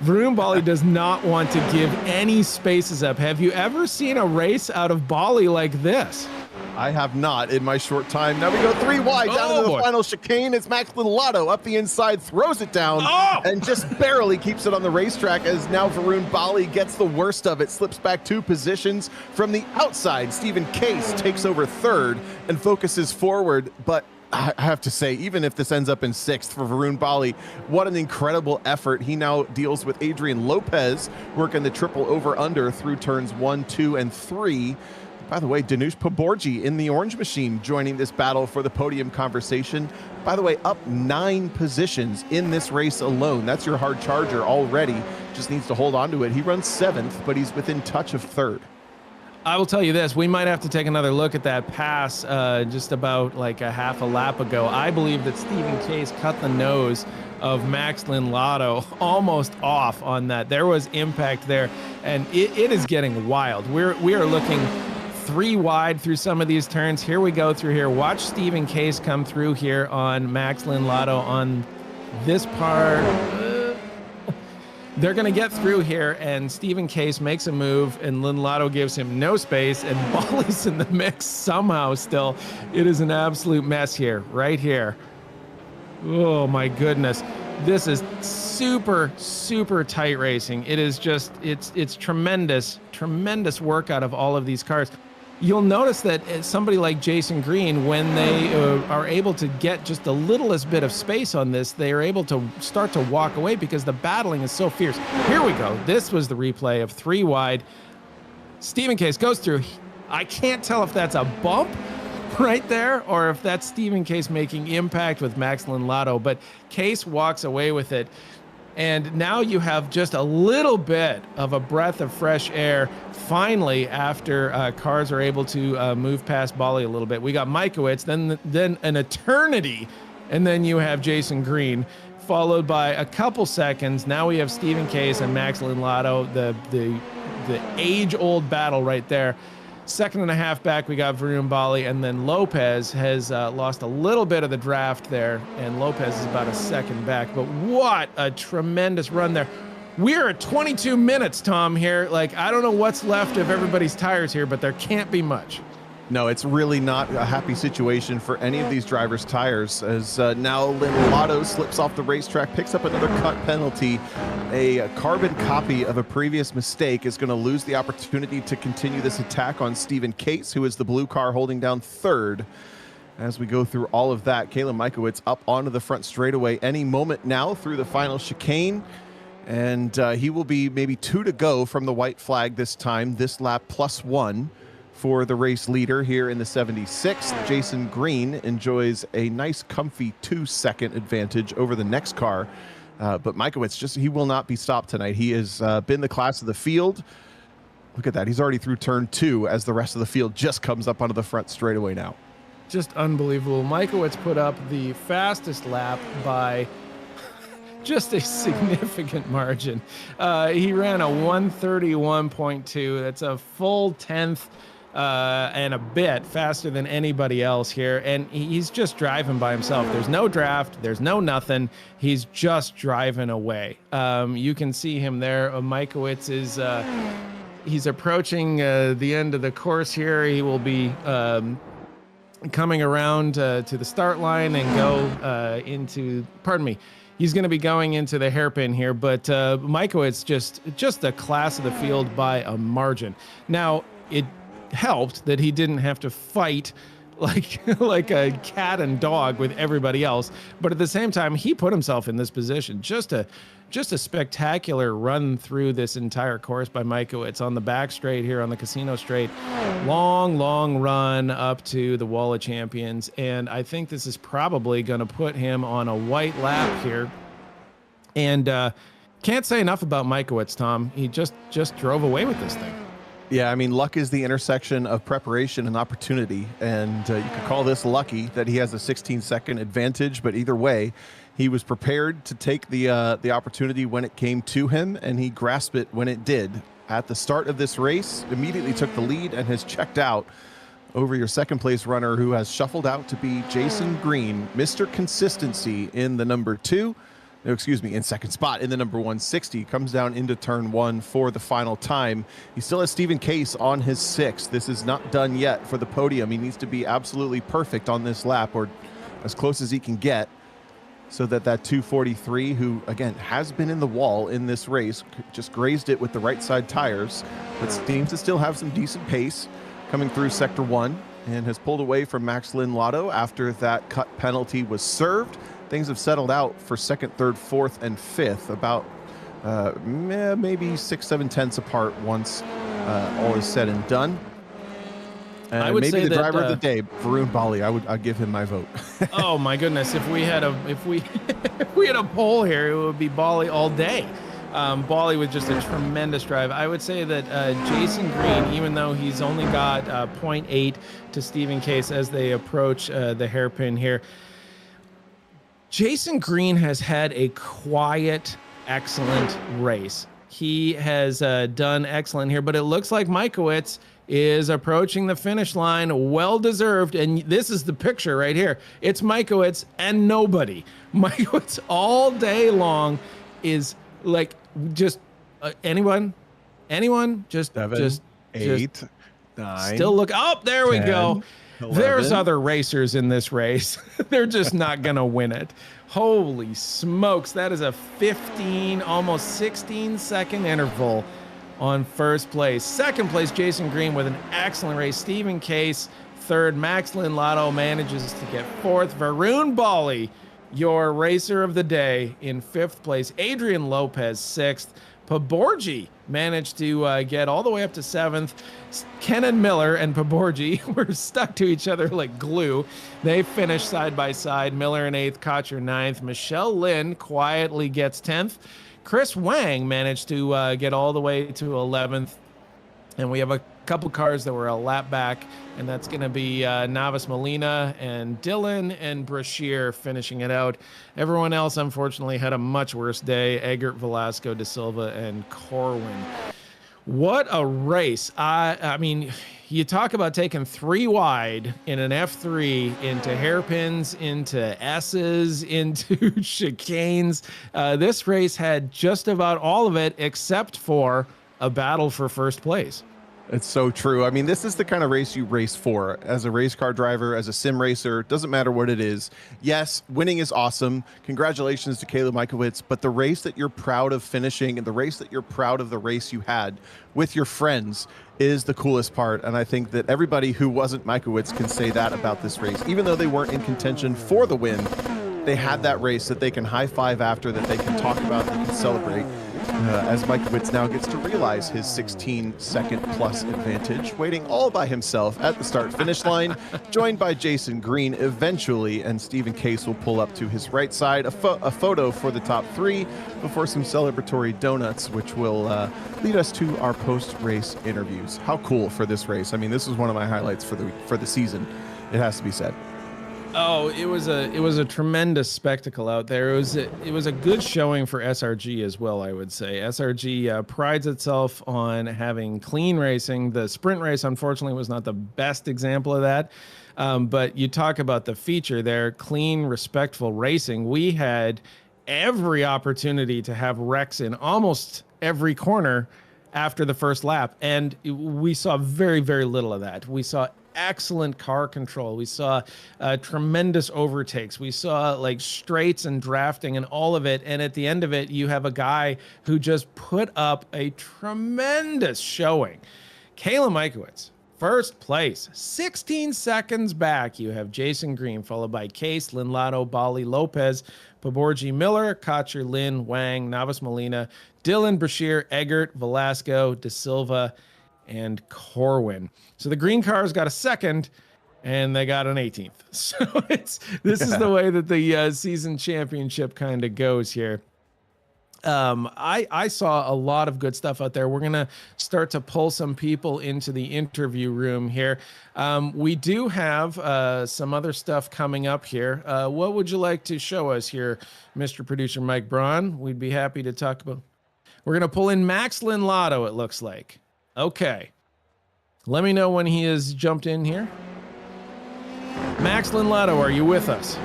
Varun Bali does not want to give any spaces up. Have you ever seen a race out of Bali like this? I have not in my short time. Now we go 3 wide down into the final chicane. It's Max Linlato up the inside, throws it down, and just barely keeps it on the racetrack, as now Varun Bali gets the worst of it, slips back 2 positions from the outside. Stephen Case takes over 3rd and focuses forward, but I have to say, even if this ends up in 6th for Varun Bali, what an incredible effort. He now deals with Adrian Lopez, working the triple over-under through turns 1, 2, and 3. By the way, Danush Poborji in the orange machine joining this battle for the podium conversation. By the way, up 9 positions in this race alone. That's your hard charger already. Just needs to hold on to it. He runs 7th, but he's within touch of 3rd. I will tell you this, we might have to take another look at that pass just about like a half a lap ago. I believe that Stephen Case cut the nose of Max Linlotto almost off on that. There was impact there, and it is getting wild. We are looking 3 wide through some of these turns. Here we go through here. Watch Stephen Case come through here on Max Linlotto on this part. They're going to get through here, and Stephen Case makes a move, and Linlotto gives him no space, and Bolly's in the mix somehow still. It is an absolute mess here, right here. Oh, my goodness. This is super, super tight racing. It is just, it's tremendous, tremendous work out of all of these cars. You'll notice that somebody like Jason Green, when they are able to get just the littlest bit of space on this, they are able to start to walk away because the battling is so fierce. Here we go. This was the replay of 3 wide. Stephen Case goes through. I can't tell if that's a bump right there or if that's Stephen Case making impact with Max Linlotto, but Case walks away with it. And now you have just a little bit of a breath of fresh air, finally, after cars are able to move past Bolly a little bit. We got Mikowicz, then an eternity, and then you have Jason Green, followed by a couple seconds. Now we have Stephen Case and Max Linlotto, the age-old battle right there. 2.5 back, we got Varun Bali, and then Lopez has lost a little bit of the draft there, and Lopez is about a 2nd back. But what a tremendous run there. We're at 22 minutes, Tom, here. Like, I don't know what's left of everybody's tires here, but there can't be much. No, it's really not a happy situation for any of these drivers' tires, as now Linlotto slips off the racetrack, picks up another cut penalty. A carbon copy of a previous mistake is going to lose the opportunity to continue this attack on Stephen Case, who is the blue car holding down 3rd. As we go through all of that, Kalen Mikowicz up onto the front straightaway any moment now through the final chicane. And he will be maybe 2 to go from the white flag this time, this lap +1. For the race leader here in the 76th, Jason Green enjoys a nice comfy 2-second advantage over the next car. But Mikowicz, he will not be stopped tonight. He has been the class of the field. Look at that. He's already through turn 2 as the rest of the field just comes up onto the front straightaway now. Just unbelievable. Mikowicz put up the fastest lap by just a significant margin. He ran a 1:31.2. That's a full 10th and a bit faster than anybody else here, and he's just driving by himself. There's no draft, there's no nothing. He's just driving away. You can see him there. Mikowicz is he's approaching the end of the course here. He will be coming around to the start line and go into, pardon me, he's going to be going into the hairpin here, but Mikowicz just a class of the field by a margin. Now, it helped that he didn't have to fight like a cat and dog with everybody else, but at the same time he put himself in this position. Just a spectacular run through this entire course by Mikowicz on the back straight here on the casino straight. Long run up to the Wall of Champions, and I think this is probably going to put him on a white lap here. And can't say enough about Mikowicz, Tom. He just drove away with this thing. Yeah, I mean, luck is the intersection of preparation and opportunity, and you could call this lucky that he has a 16-second advantage, but either way, he was prepared to take the opportunity when it came to him, and he grasped it when it did. At the start of this race, immediately took the lead and has checked out over your second-place runner, who has shuffled out to be Jason Green, Mr. Consistency in the number 2. No, excuse me, in second spot in the number 160. Comes down into turn 1 for the final time. He still has Stephen Case on his 6th. This is not done yet for the podium. He needs to be absolutely perfect on this lap, or as close as he can get, so that 243, who again has been in the wall in this race, just grazed it with the right side tires, but seems to still have some decent pace coming through sector 1, and has pulled away from Max Linlotto after that cut penalty was served. Things have settled out for 2nd, 3rd, 4th, and 5th, about maybe 6-7 tenths apart once all is said and done. And I would maybe say the driver that, of the day, Varun Bali. I'd give him my vote. oh my goodness, if we had a poll here, it would be Bali all day. Bali with just a tremendous drive. I would say that Jason Green, even though he's only got 0.8 to Stephen Case as they approach the hairpin here, Jason Green has had a quiet, excellent race. He has done excellent here, but it looks like Mikowitz is approaching the finish line. Well deserved. And this is the picture right here. It's Mikowitz and nobody. Mikowitz all day long is like just anyone, just 7, just 8, 9. still look. Oh, there we 10, go. 11. There's other racers in this race. They're just not gonna win it. Holy smokes, that is a 15, almost 16-second interval on first place. Second place, Jason Green with an excellent race. Stephen Case, third. Max Lindlato manages to get fourth. Varun Bali, your racer of the day, in fifth place. Adrian Lopez, sixth. Paborgi managed to get all the way up to seventh. Kenan Miller and Paborgi were stuck to each other like glue. They finished side by side. Miller in eighth, Cotcher ninth. Michelle Lynn quietly gets 10th. Chris Wang managed to get all the way to 11th. And we have a couple cars that were a lap back, and that's going to be Navas Molina and Dylan and Brashear finishing it out. Everyone else, unfortunately, had a much worse day. Eggert, Velasco, De Silva, and Corwin. What a race. I mean, you talk about taking 3 wide in an F3 into hairpins, into S's, into chicanes. This race had just about all of it except for a battle for first place. It's so true. I mean, this is the kind of race you race for as a race car driver, as a sim racer. Doesn't matter what it is. Yes, winning is awesome. Congratulations to Caleb Mikowitz. But the race that you're proud of finishing and the race that you're proud of the race you had with your friends is the coolest part. And I think that everybody who wasn't Mikowitz can say that about this race. Even though they weren't in contention for the win, they had that race that they can high five after, that they can talk about, they can celebrate. As Mikowitz now gets to realize his 16-second plus advantage, waiting all by himself at the start-finish line, joined by Jason Green eventually, and Stephen Case will pull up to his right side. A photo for the top 3 before some celebratory donuts, which will lead us to our post-race interviews. How cool for this race. I mean, this was one of my highlights for the season. It has to be said. Oh, it was a tremendous spectacle out there. It was a good showing for SRG as well, I would say. SRG prides itself on having clean racing. The sprint race, unfortunately, was not the best example of that. But you talk about the feature there, clean, respectful racing. We had every opportunity to have wrecks in almost every corner after the first lap, and we saw very, very little of that. We saw excellent car control. We saw tremendous overtakes. We saw like straights and drafting and all of it. And at the end of it, you have a guy who just put up a tremendous showing. Kayla Mikowitz, first place, 16 seconds back. You have Jason Green, followed by Case, Lindlato, Bali, Lopez, Paborgi, Miller, Cotcher, Lynn, Wang, Navas Molina, Dylan, Brashear, Eggert, Velasco, De Silva, and Corwin. So the green cars got a second, and they got an 18th. So this is the way that the season championship kind of goes here. I saw a lot of good stuff out there. We're gonna start to pull some people into the interview room here. We do have some other stuff coming up here. What would you like to show us here, Mr. Producer Mike Braun? We'd be happy to talk about. We're gonna pull in Max Lindlato, it looks like. Okay. Let me know when he has jumped in here. Max Lindlato, are you with us?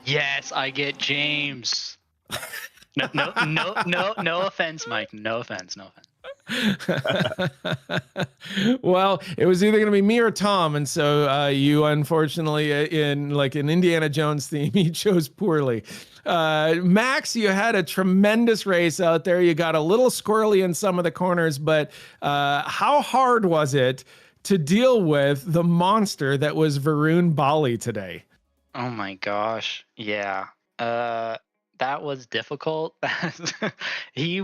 Yes, I get James. No offense, Mike. No offense. Well, it was either going to be me or Tom, and so you unfortunately, in like an Indiana Jones theme, you chose poorly. Max, you had a tremendous race out there. You got a little squirrely in some of the corners, but how hard was it to deal with the monster that was Varun Bali today? Oh my gosh. Yeah. That was difficult. He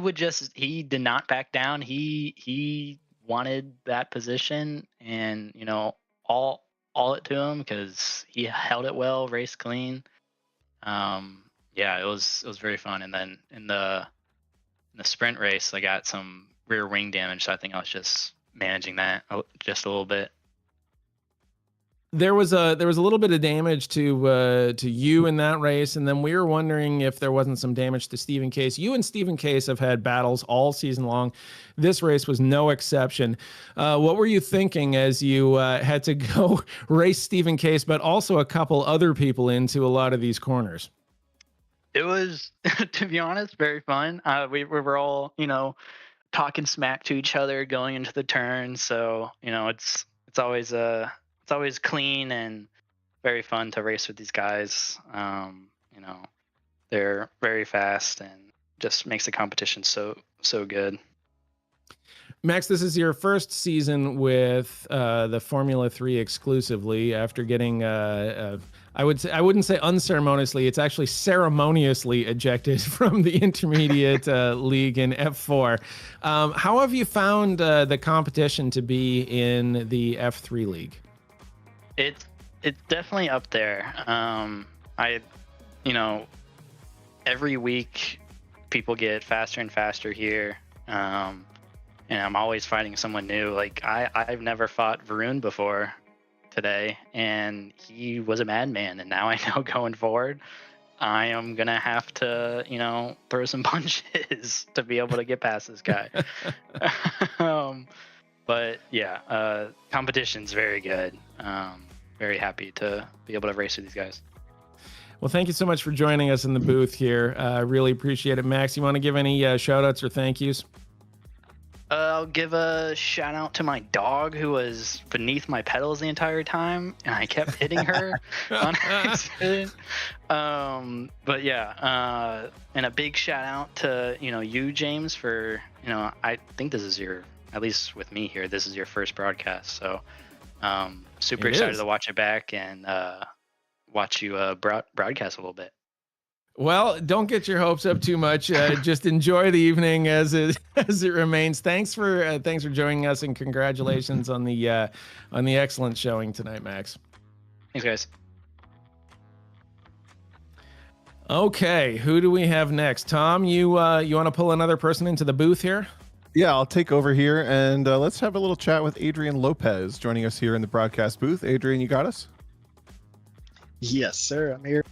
did not back down. He wanted that position, and all it to him because he held it well, raced clean. Yeah, it was very fun. And then in the sprint race, I got some rear wing damage, so I think I was just managing that just a little bit. There was a little bit of damage to you in that race, and then we were wondering if there wasn't some damage to Stephen Case. You and Stephen Case have had battles all season long. This race was no exception. What were you thinking as you had to go race Stephen Case, but also a couple other people into a lot of these corners? It was, to be honest, very fun. We were all, talking smack to each other going into the turn. So, it's always clean and very fun to race with these guys. They're very fast and just makes the competition so good. Max, this is your first season with the Formula 3 exclusively after getting, I wouldn't say unceremoniously, it's actually ceremoniously ejected from the intermediate league in F4. How have you found the competition to be in the F3 league? It's definitely up there. Every week people get faster and faster here. And I'm always fighting someone new. Like I've never fought Braun before today, and he was a madman. And now I know going forward, I am gonna have to, throw some punches to be able to get past this guy. But yeah, competition's very good. Very happy to be able to race with these guys. Well, thank you so much for joining us in the booth here. I really appreciate it. Max, you want to give any shout outs or thank yous? I'll give a shout out to my dog who was beneath my pedals the entire time, and I kept hitting her on accident. But yeah, and a big shout out to you, James, for I think this is at least with me here, this is your first broadcast, so super excited to watch it back and watch you broadcast a little bit. Well, don't get your hopes up too much. Just enjoy the evening as it remains. Thanks for joining us, and congratulations on the excellent showing tonight, Max. Thanks, guys. Okay, who do we have next? Tom, you want to pull another person into the booth here? Yeah, I'll take over here, and let's have a little chat with Adrian Lopez joining us here in the broadcast booth. Adrian, you got us? Yes, sir. I'm here.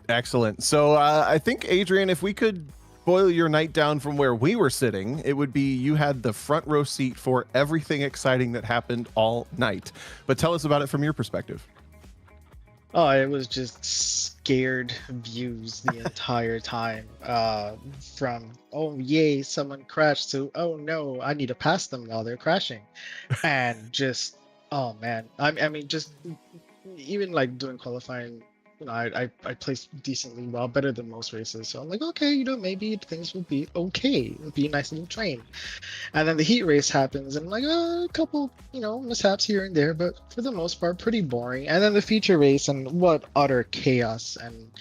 Excellent. So I think, Adrian, if we could boil your night down from where we were sitting, it would be you had the front row seat for everything exciting that happened all night. But tell us about it from your perspective. Oh, it was just scared views the entire time. From, oh, yay, someone crashed, to, oh, no, I need to pass them while they're crashing. And just, oh, man. I mean, just even like doing qualifying, I placed decently well, better than most races. So I'm like, okay, maybe things will be okay. It'll be a nice little train. And then the heat race happens, and I'm like, a couple, mishaps here and there, but for the most part, pretty boring. And then the feature race, and what utter chaos. And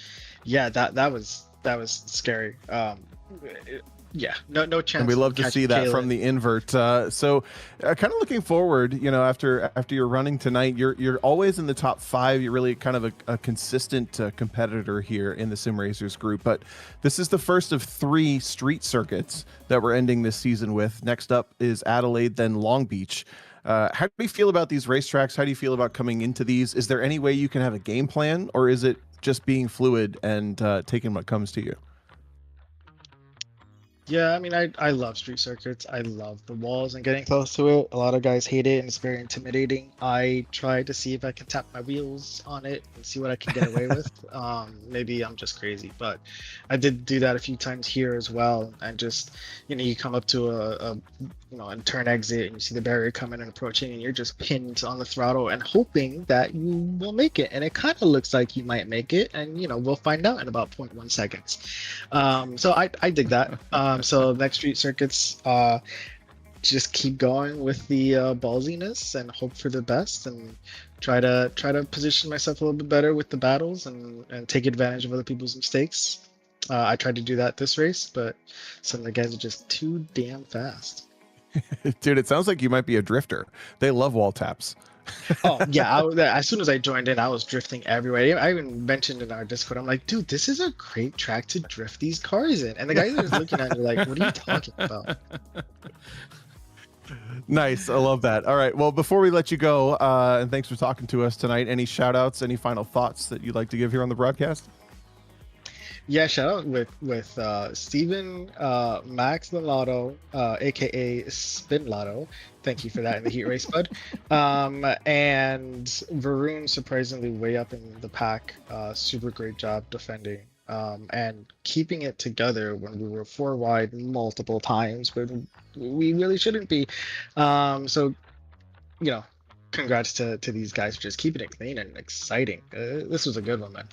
yeah, that was scary. Yeah, no chance. And we love to see that from the invert. So kind of looking forward, after you're running tonight, you're always in the top 5. You're really kind of a consistent competitor here in the Sim Racers group. But this is the first of 3 street circuits that we're ending this season with. Next up is Adelaide, then Long Beach. How do you feel about these racetracks? How do you feel about coming into these? Is there any way you can have a game plan, or is it just being fluid and taking what comes to you? Yeah, I mean, I love street circuits. I love the walls and getting close to it. A lot of guys hate it, and it's very intimidating. I try to see if I can tap my wheels on it and see what I can get away with. Maybe I'm just crazy, but I did do that a few times here as well. And just, you come up to a turn exit, and you see the barrier coming and approaching, and you're just pinned on the throttle and hoping that you will make it. And it kind of looks like you might make it, and we'll find out in about 0.1 seconds. So I dig that. So next street circuits, just keep going with the ballsiness and hope for the best, and try to position myself a little bit better with the battles and take advantage of other people's mistakes. I tried to do that this race, but some of the guys are just too damn fast. Dude, it sounds like you might be a drifter. They love wall taps. Oh yeah, as soon as I joined in, I was drifting everywhere. I even mentioned in our Discord, I'm like, dude, this is a great track to drift these cars in. And the guys are just looking at me like, what are you talking about? Nice. I love that. All right. Well, before we let you go, and thanks for talking to us tonight, any shout outs, any final thoughts that you'd like to give here on the broadcast? Yeah, shout out with Steven Max the Lotto, aka Spin Lotto. Thank you for that in the heat race, bud. And Varun surprisingly way up in the pack. Super great job defending and keeping it together when we were 4 wide multiple times, but we really shouldn't be. So, congrats to these guys for just keeping it clean and exciting. This was a good one, man.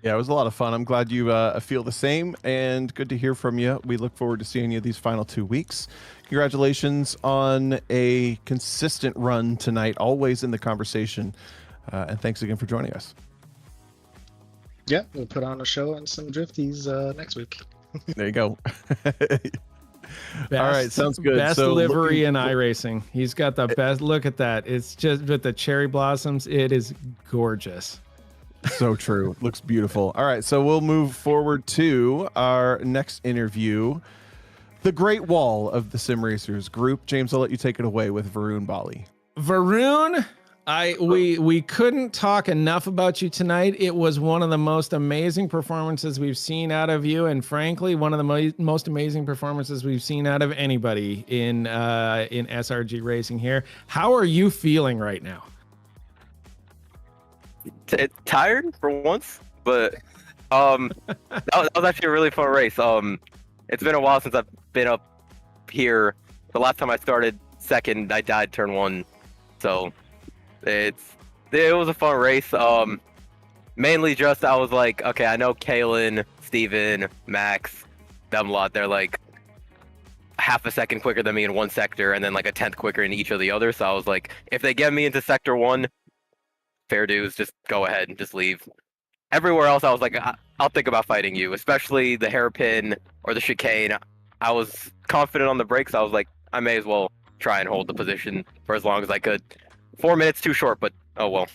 Yeah, it was a lot of fun. I'm glad you feel the same, and good to hear from you. We look forward to seeing you these final 2 weeks. Congratulations on a consistent run tonight, always in the conversation. And thanks again for joining us. Yeah, we'll put on a show and some drifties next week. There you go. Best, all right, sounds good. Best So livery in iRacing. He's got the best. Look at that. It's just with the cherry blossoms. It is gorgeous. So true. Looks beautiful. All right, so we'll move forward to our next interview. The Great Wall of the Sim Racers group. James, I'll let you take it away with Varun Bali. Varun, we couldn't talk enough about you tonight. It was one of the most amazing performances we've seen out of you, and frankly, one of the most amazing performances we've seen out of anybody in SRG racing here. How are you feeling right now? Tired for once, but that was actually a really fun race. It's been a while since I've been up here. The last time I started second, I died turn 1, so it was a fun race. Mainly just I was like, okay, I know Kaylin, Steven, Max, them lot, they're like half a second quicker than me in one sector, and then like a 10th quicker in each of the others. So I was like, if they get me into sector 1, fair dues, just go ahead and just leave. Everywhere else, I was like, I'll think about fighting you, especially the hairpin or the chicane. I was confident on the brakes. I was like, I may as well try and hold the position for as long as I could. 4 minutes too short, but oh well.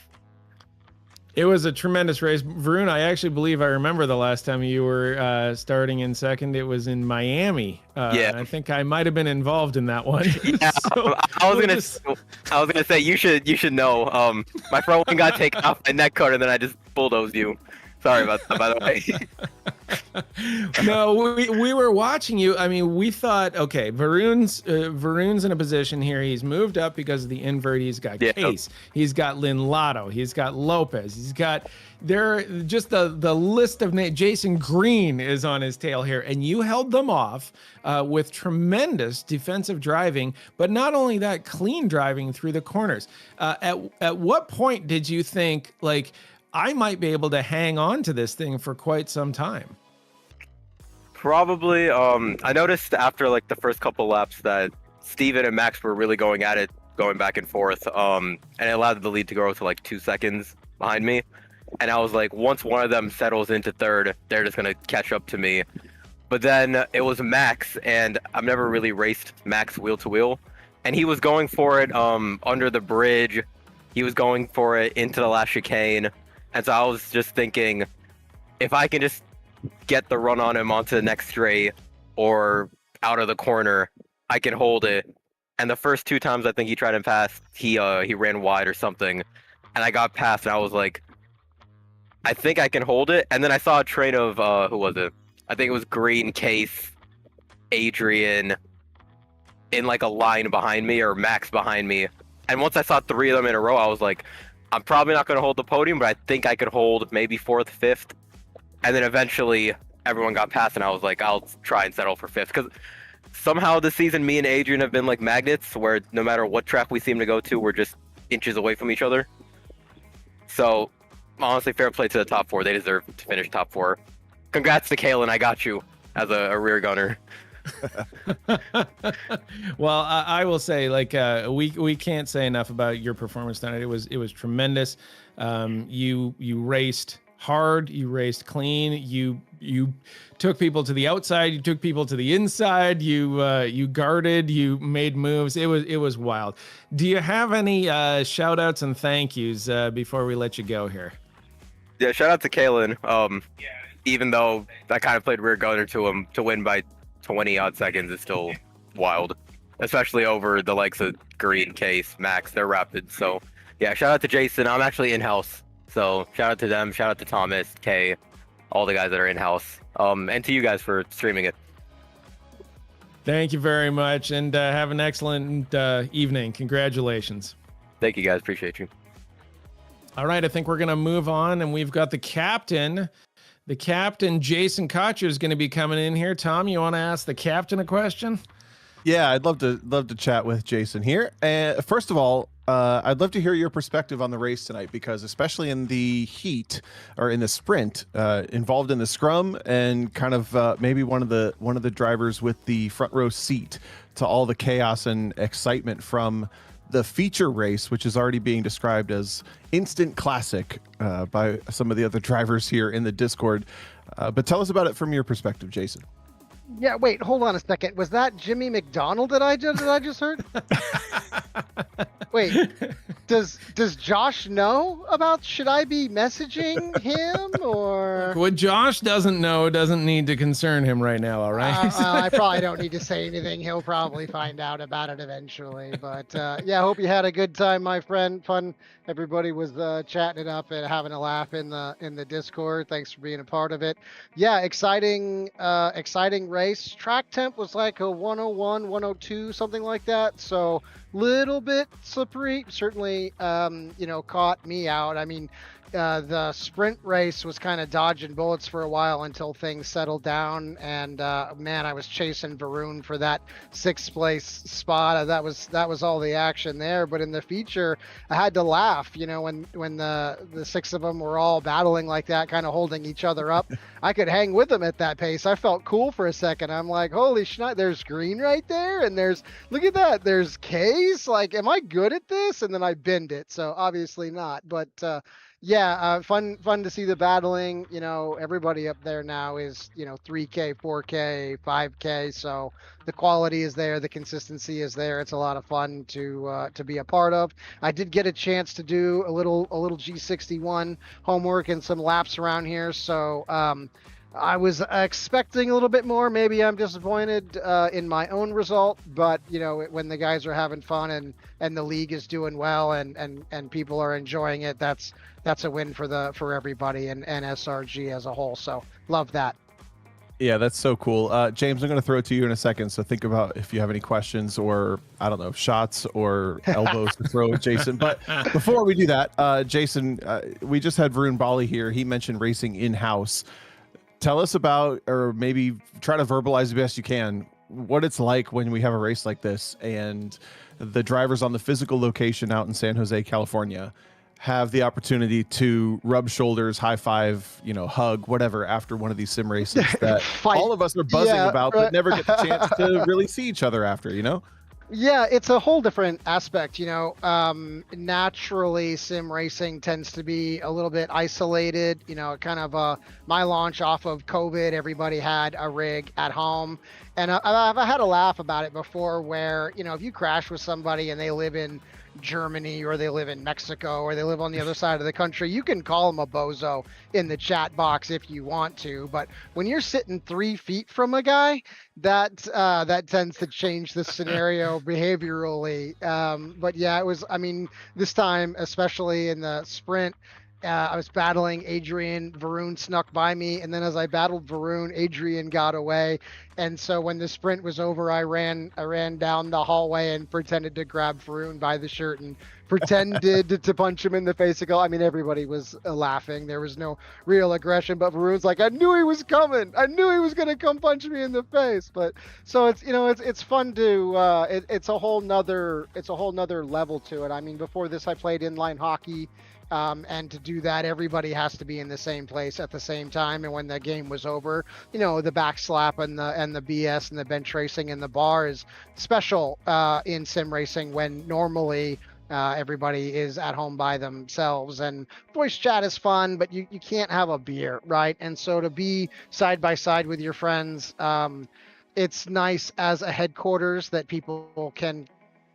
It was a tremendous race. Varun, I actually believe I remember the last time you were starting in second. It was in Miami. Yeah. I think I might have been involved in that one. Yeah, So I was gonna say you should know. My front wing got taken off my neck cut, and then I just bulldozed you. Sorry about that, by the way. No, we were watching you. I mean, we thought, okay, Varun's in a position here. He's moved up because of the invert. He's got Case. He's got Lynn Lotto. He's got Lopez. He's got just the list of names. Jason Green is on his tail here, and you held them off with tremendous defensive driving, but not only that, clean driving through the corners. At what point did you think, like, I might be able to hang on to this thing for quite some time? Probably. I noticed after like the first couple laps that Steven and Max were really going at it, going back and forth. And it allowed the lead to grow to like 2 seconds behind me. And I was like, once one of them settles into third, they're just gonna catch up to me. But then it was Max, and I've never really raced Max wheel to wheel, and he was going for it under the bridge. He was going for it into the last chicane. And so I was just thinking, if I can just get the run on him onto the next straight or out of the corner, I can hold it. And the first 2 times I think he tried and passed, he ran wide or something, and I got past, and I was like, I think I can hold it. And then I saw a train of who was it? I think it was Green, Case, Adrian in like a line behind me, or Max behind me. And once I saw 3 of them in a row, I was like, I'm probably not going to hold the podium, but I think I could hold maybe 4th, 5th. And then eventually everyone got past, and I was like, I'll try and settle for 5th. Because somehow this season, me and Adrian have been like magnets, where no matter what track we seem to go to, we're just inches away from each other. So honestly, fair play to the top 4. They deserve to finish top 4. Congrats to Kaylin, I got you as a rear gunner. Well, I will say, like, we can't say enough about your performance tonight. It was tremendous. You raced hard. You raced clean. You took people to the outside. You took people to the inside. You guarded. You made moves. It was wild. Do you have any shout outs and thank yous before we let you go here? Yeah, shout out to Kalen. Even though I kind of played rear gunner to him, to win by 20 odd seconds is still wild, especially over the likes of Green, Case, Max. They're rapid. So yeah, shout out to Jason. I'm actually in house, so shout out to them. Shout out to Thomas, Kay, all the guys that are in house, and to you guys for streaming it. Thank you very much, and have an excellent evening. Congratulations. Thank you guys. Appreciate you. All right, I think we're gonna move on, and we've got the captain. The captain, Jason Cotcher, is going to be coming in here. Tom, you want to ask the captain a question? Yeah, I'd love to chat with Jason here. First of all, I'd love to hear your perspective on the race tonight, because especially in the heat or in the sprint, involved in the scrum, and kind of maybe one of the drivers with the front row seat to all the chaos and excitement from the feature race, which is already being described as instant classic by some of the other drivers here in the Discord. But tell us about it from your perspective, Jason. Yeah, wait, hold on a second. Was that Jimmy McDonald that I just heard? Wait, does Josh know about? Should I be messaging him or? What Josh doesn't know doesn't need to concern him right now. All right. I probably don't need to say anything. He'll probably find out about it eventually. But yeah, I hope you had a good time, my friend. Fun. Everybody was chatting it up and having a laugh in the Discord. Thanks for being a part of it. Yeah, exciting race. Track temp was like a 101, 102, something like that. So little bit slippery. Certainly, caught me out. I mean, the sprint race was kind of dodging bullets for a while until things settled down. And man, I was chasing Braun for that 6th place spot. That was all the action there. But in the feature, I had to laugh. When the 6 of them were all battling like that, kind of holding each other up. I could hang with them at that pace. I felt cool for a second. I'm like, holy shit! There's Green right there, and look at that. There's Case. Like, am I good at this? And then I binned it. So obviously not. But yeah, fun to see the battling. Everybody up there now is 3K, 4K, 5K. So the quality is there, the consistency is there. It's a lot of fun to be a part of. I did get a chance to do a little G61 homework and some laps around here. So I was expecting a little bit more. Maybe I'm disappointed in my own result, but when the guys are having fun and the league is doing well and people are enjoying it, that's a win for everybody and SRG as a whole. So love that. Yeah, that's so cool. James, I'm going to throw it to you in a second. So think about if you have any questions or, I don't know, shots or elbows to throw at Jason. But before we do that, Jason, we just had Varun Bali here. He mentioned racing in-house. Tell us about, or maybe try to verbalize the best you can, what it's like when we have a race like this and the drivers on the physical location out in San Jose, California, have the opportunity to rub shoulders, high five, hug, whatever, after one of these sim races that all of us are buzzing about, but never get the chance to really see each other after, Yeah, it's a whole different aspect, naturally sim racing tends to be a little bit isolated, kind of my launch off of COVID, everybody had a rig at home. And I've had a laugh about it before where, if you crash with somebody and they live in Germany or they live in Mexico or they live on the other side of the country, you can call them a bozo in the chat box if you want to. But when you're sitting 3 feet from a guy, that tends to change the scenario behaviorally. But yeah, this time, especially in the sprint, I was battling Adrian. Varun snuck by me, and then as I battled Varun, Adrian got away. And so when the sprint was over, I ran down the hallway and pretended to grab Varun by the shirt and pretended to punch him in the face. Everybody was laughing. There was no real aggression, but Varun's like, I knew he was coming. I knew he was gonna come punch me in the face. But so it's fun to it's a whole nother level to it. Before this, I played inline hockey. And to do that, everybody has to be in the same place at the same time. And when the game was over, the back slap and the BS and the bench racing in the bar is special in sim racing, when normally everybody is at home by themselves, and voice chat is fun, but you can't have a beer, right? And so to be side by side with your friends, it's nice as a headquarters that people can,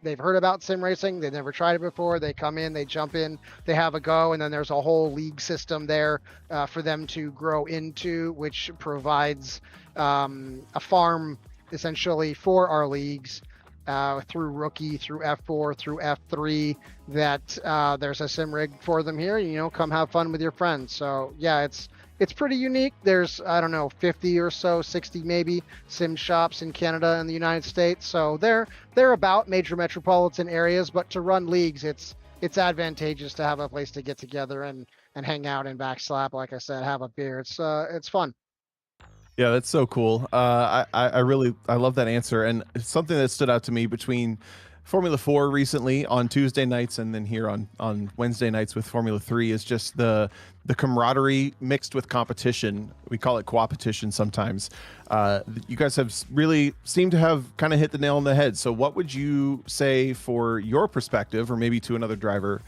they've heard about sim racing, they've never tried it before, they come in, they jump in, they have a go, and then there's a whole league system there for them to grow into, which provides a farm essentially for our leagues through rookie, through F4, through F3, that there's a sim rig for them here. Come have fun with your friends. So yeah, it's pretty unique. There's, I don't know, 50 or so, 60 maybe sim shops in Canada and the United States. So they're about major metropolitan areas, but to run leagues, it's advantageous to have a place to get together and hang out and backslap. Like I said, have a beer. It's fun. Yeah, that's so cool. I love that answer, and it's something that stood out to me between Formula 4 recently on Tuesday nights and then here on Wednesday nights with Formula 3 is just the camaraderie mixed with competition. We call it co-opetition sometimes. You guys have really seemed to have kind of hit the nail on the head. So what would you say for your perspective, or maybe to another driver,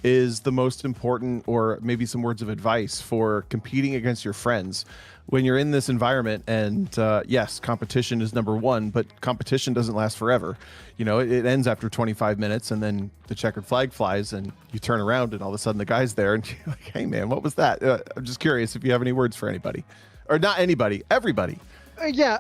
is the most important, or maybe some words of advice for competing against your friends when you're in this environment? And yes, competition is number one, but competition doesn't last forever. It ends after 25 minutes, and then the checkered flag flies and you turn around and all of a sudden the guy's there and you're like, hey man, what was that? I'm just curious if you have any words for anybody, or not anybody, everybody. Yeah,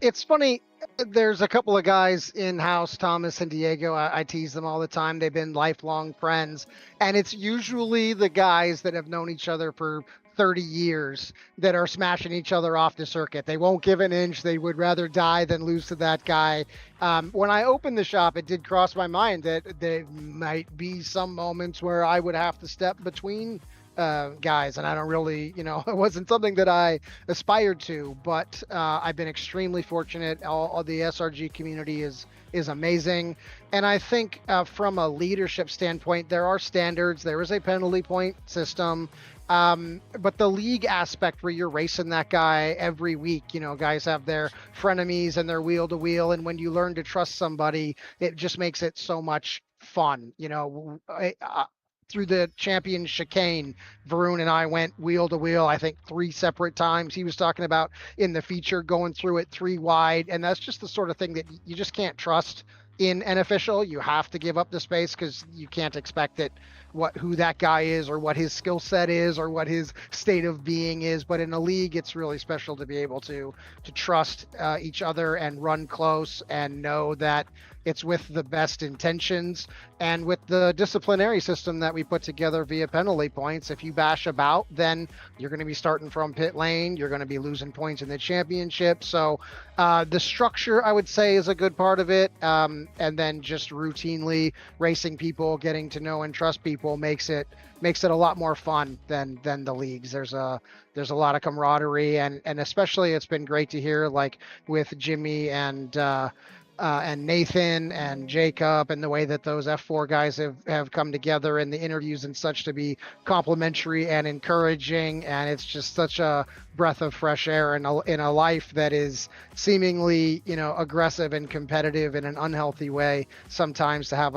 it's funny. There's a couple of guys in-house, Thomas and Diego. I tease them all the time. They've been lifelong friends, and it's usually the guys that have known each other for 30 years that are smashing each other off the circuit. They won't give an inch. They would rather die than lose to that guy. When I opened the shop, it did cross my mind that there might be some moments where I would have to step between guys, and I don't really, it wasn't something that I aspired to, but I've been extremely fortunate. All the SRG community is amazing, and I think from a leadership standpoint, there are standards. There is a penalty point system, but the league aspect where you're racing that guy every week, guys have their frenemies and their wheel to wheel, and when you learn to trust somebody, it just makes it so much fun. Through the champion chicane, Varun and I went wheel to wheel, I think 3 separate times. He was talking about in the feature going through it 3 wide, and that's just the sort of thing that you just can't trust in an official. You have to give up the space because you can't expect it, who that guy is, or what his skill set is, or what his state of being is. But in a league, it's really special to be able to trust each other and run close and know that it's with the best intentions, and with the disciplinary system that we put together via penalty points. If you bash about, then you're going to be starting from pit lane. You're going to be losing points in the championship. So the structure, I would say, is a good part of it. And then just routinely racing people, getting to know and trust people makes it a lot more fun than the leagues. There's a lot of camaraderie, and especially it's been great to hear, like with Jimmy and Nathan and Jacob, and the way that those F4 guys have come together in the interviews and such, to be complimentary and encouraging. And it's just such a breath of fresh air in a life that is seemingly, aggressive and competitive in an unhealthy way. Sometimes to have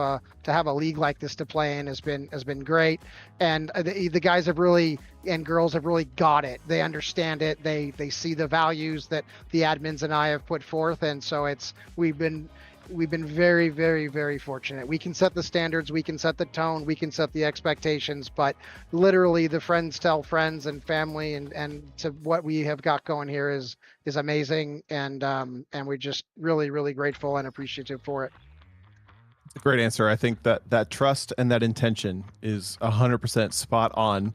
a league like this to play in has been great. And the guys have really, and girls have really got it. They understand it. They see the values that the admins and I have put forth. And so we've been very, very, very fortunate. We can set the standards, we can set the tone, we can set the expectations, but literally the friends tell friends and family, and to what we have got going here is amazing. And we're just really, really grateful and appreciative for it. Great answer. I think that trust and that intention is 100% spot on.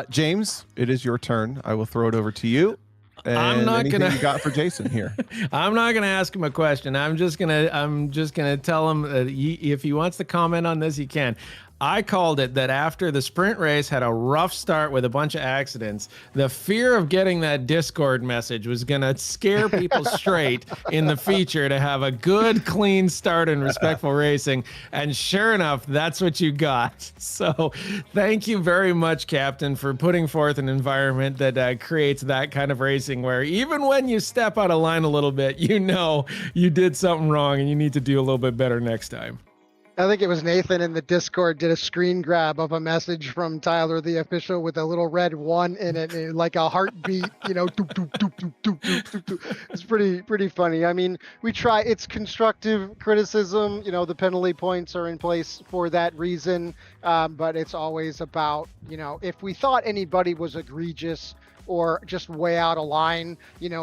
James, it is your turn. I will throw it over to you. And I'm not anything gonna you got for Jason here. I'm not gonna ask him a question. I'm just gonna tell him that if he wants to comment on this, he can. I called it that after the sprint race had a rough start with a bunch of accidents, the fear of getting that Discord message was going to scare people straight in the feature to have a good, clean start in respectful racing. And sure enough, that's what you got. So thank you very much, Captain, for putting forth an environment that creates that kind of racing where even when you step out of line a little bit, you know you did something wrong and you need to do a little bit better next time. I think it was Nathan in the Discord did a screen grab of a message from Tyler, the official, with a little red 1 in it, and like a heartbeat, doop, doop, doop, doop, doop, doop, doop, doop. It's pretty funny. I mean, we try, it's constructive criticism. The penalty points are in place for that reason. But it's always about, if we thought anybody was egregious or just way out of line,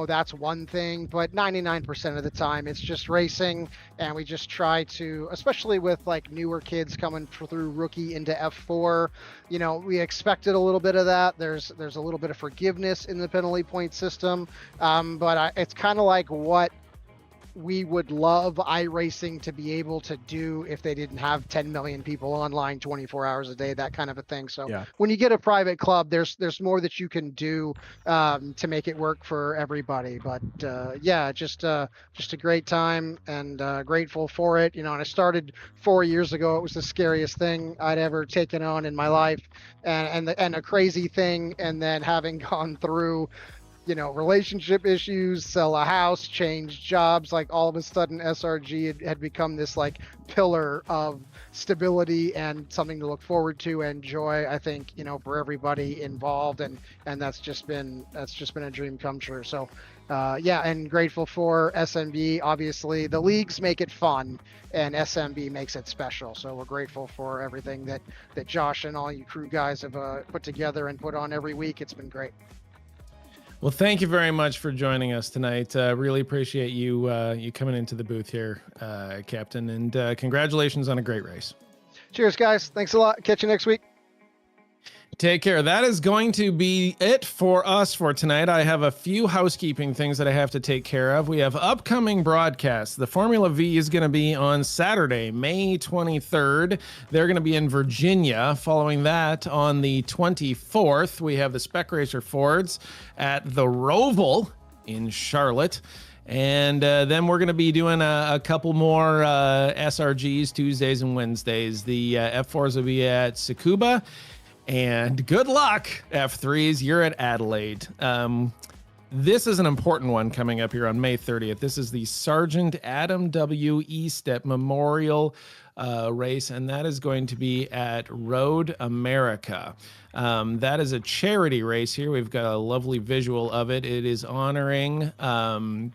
that's one thing. But 99% of the time, it's just racing. And we just try to, especially with like newer kids coming through rookie into F4, we expected a little bit of that. There's a little bit of forgiveness in the penalty point system. But it's kind of like what we would love iRacing to be able to do if they didn't have 10 million people online 24 hours a day, that kind of a thing. So Yeah. when you get a private club, there's more that you can do to make it work for everybody. But just a great time, and grateful for it. And I started 4 years ago. It was the scariest thing I'd ever taken on in my life, and a crazy thing. And then having gone through relationship issues, sell a house, change jobs, like all of a sudden SRG had become this like pillar of stability and something to look forward to and joy, I think, for everybody involved. And that's just been a dream come true. So and grateful for SMB. Obviously the leagues make it fun and SMB makes it special. So we're grateful for everything that Josh and all you crew guys have put together and put on every week. It's been great. Well, thank you very much for joining us tonight. Really appreciate you coming into the booth here, Captain, and congratulations on a great race. Cheers, guys. Thanks a lot. Catch you next week. Take care. That is going to be it for us for tonight. I have a few housekeeping things that I have to take care of. We have upcoming broadcasts. The Formula V is going to be on Saturday, May 23rd. They're going to be in Virginia. Following that, on the 24th, we have the Spec Racer Fords at the Roval in Charlotte. And then we're going to be doing a couple more SRGs Tuesdays and Wednesdays. The F4s will be at Tsukuba. And good luck, F3s. You're at Adelaide. This is an important one coming up here on May 30th. This is the Sergeant Adam W. E-Step Memorial race, and that is going to be at Road America. That is a charity race here. We've got a lovely visual of it. It is honoring I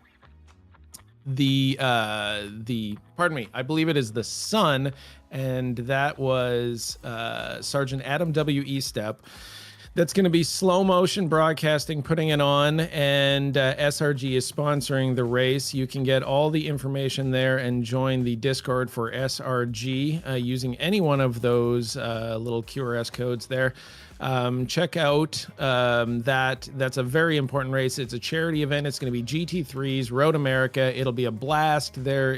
believe it is the son, and that was Sergeant Adam W. E-Step. That's going to be Slow Motion Broadcasting putting it on, and SRG is sponsoring the race. You can get all the information there and join the Discord for SRG using any one of those little QRS codes there. Check out that's a very important race. It's a charity event. It's going to be GT3s, Road America. It'll be a blast. There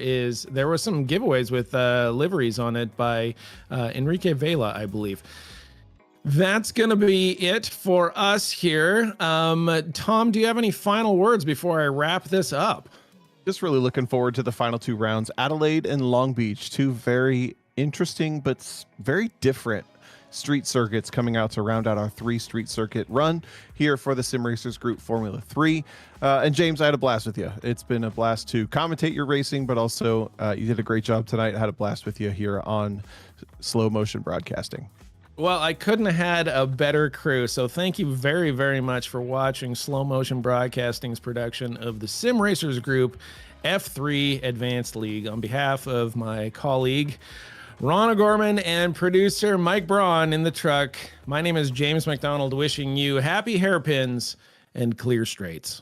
was some giveaways with liveries on it by Enrique Vela, I believe. That's going to be it for us here. Tom, do you have any final words before I wrap this up? Just really looking forward to the final two rounds. Adelaide and Long Beach, two very interesting but very different street circuits coming out to round out our 3 street circuit run here for the Sim Racers Group Formula 3. And James, I had a blast with you. It's been a blast to commentate your racing, but also you did a great job tonight. I had a blast with you here on Slow Motion Broadcasting. Well, I couldn't have had a better crew, so thank you very, very much for watching Slow Motion Broadcasting's production of the Sim Racers Group F3 Advanced League. On behalf of my colleague, Ron O'Gorman, and producer Mike Braun in the truck, my name is James McDonald, wishing you happy hairpins and clear straights.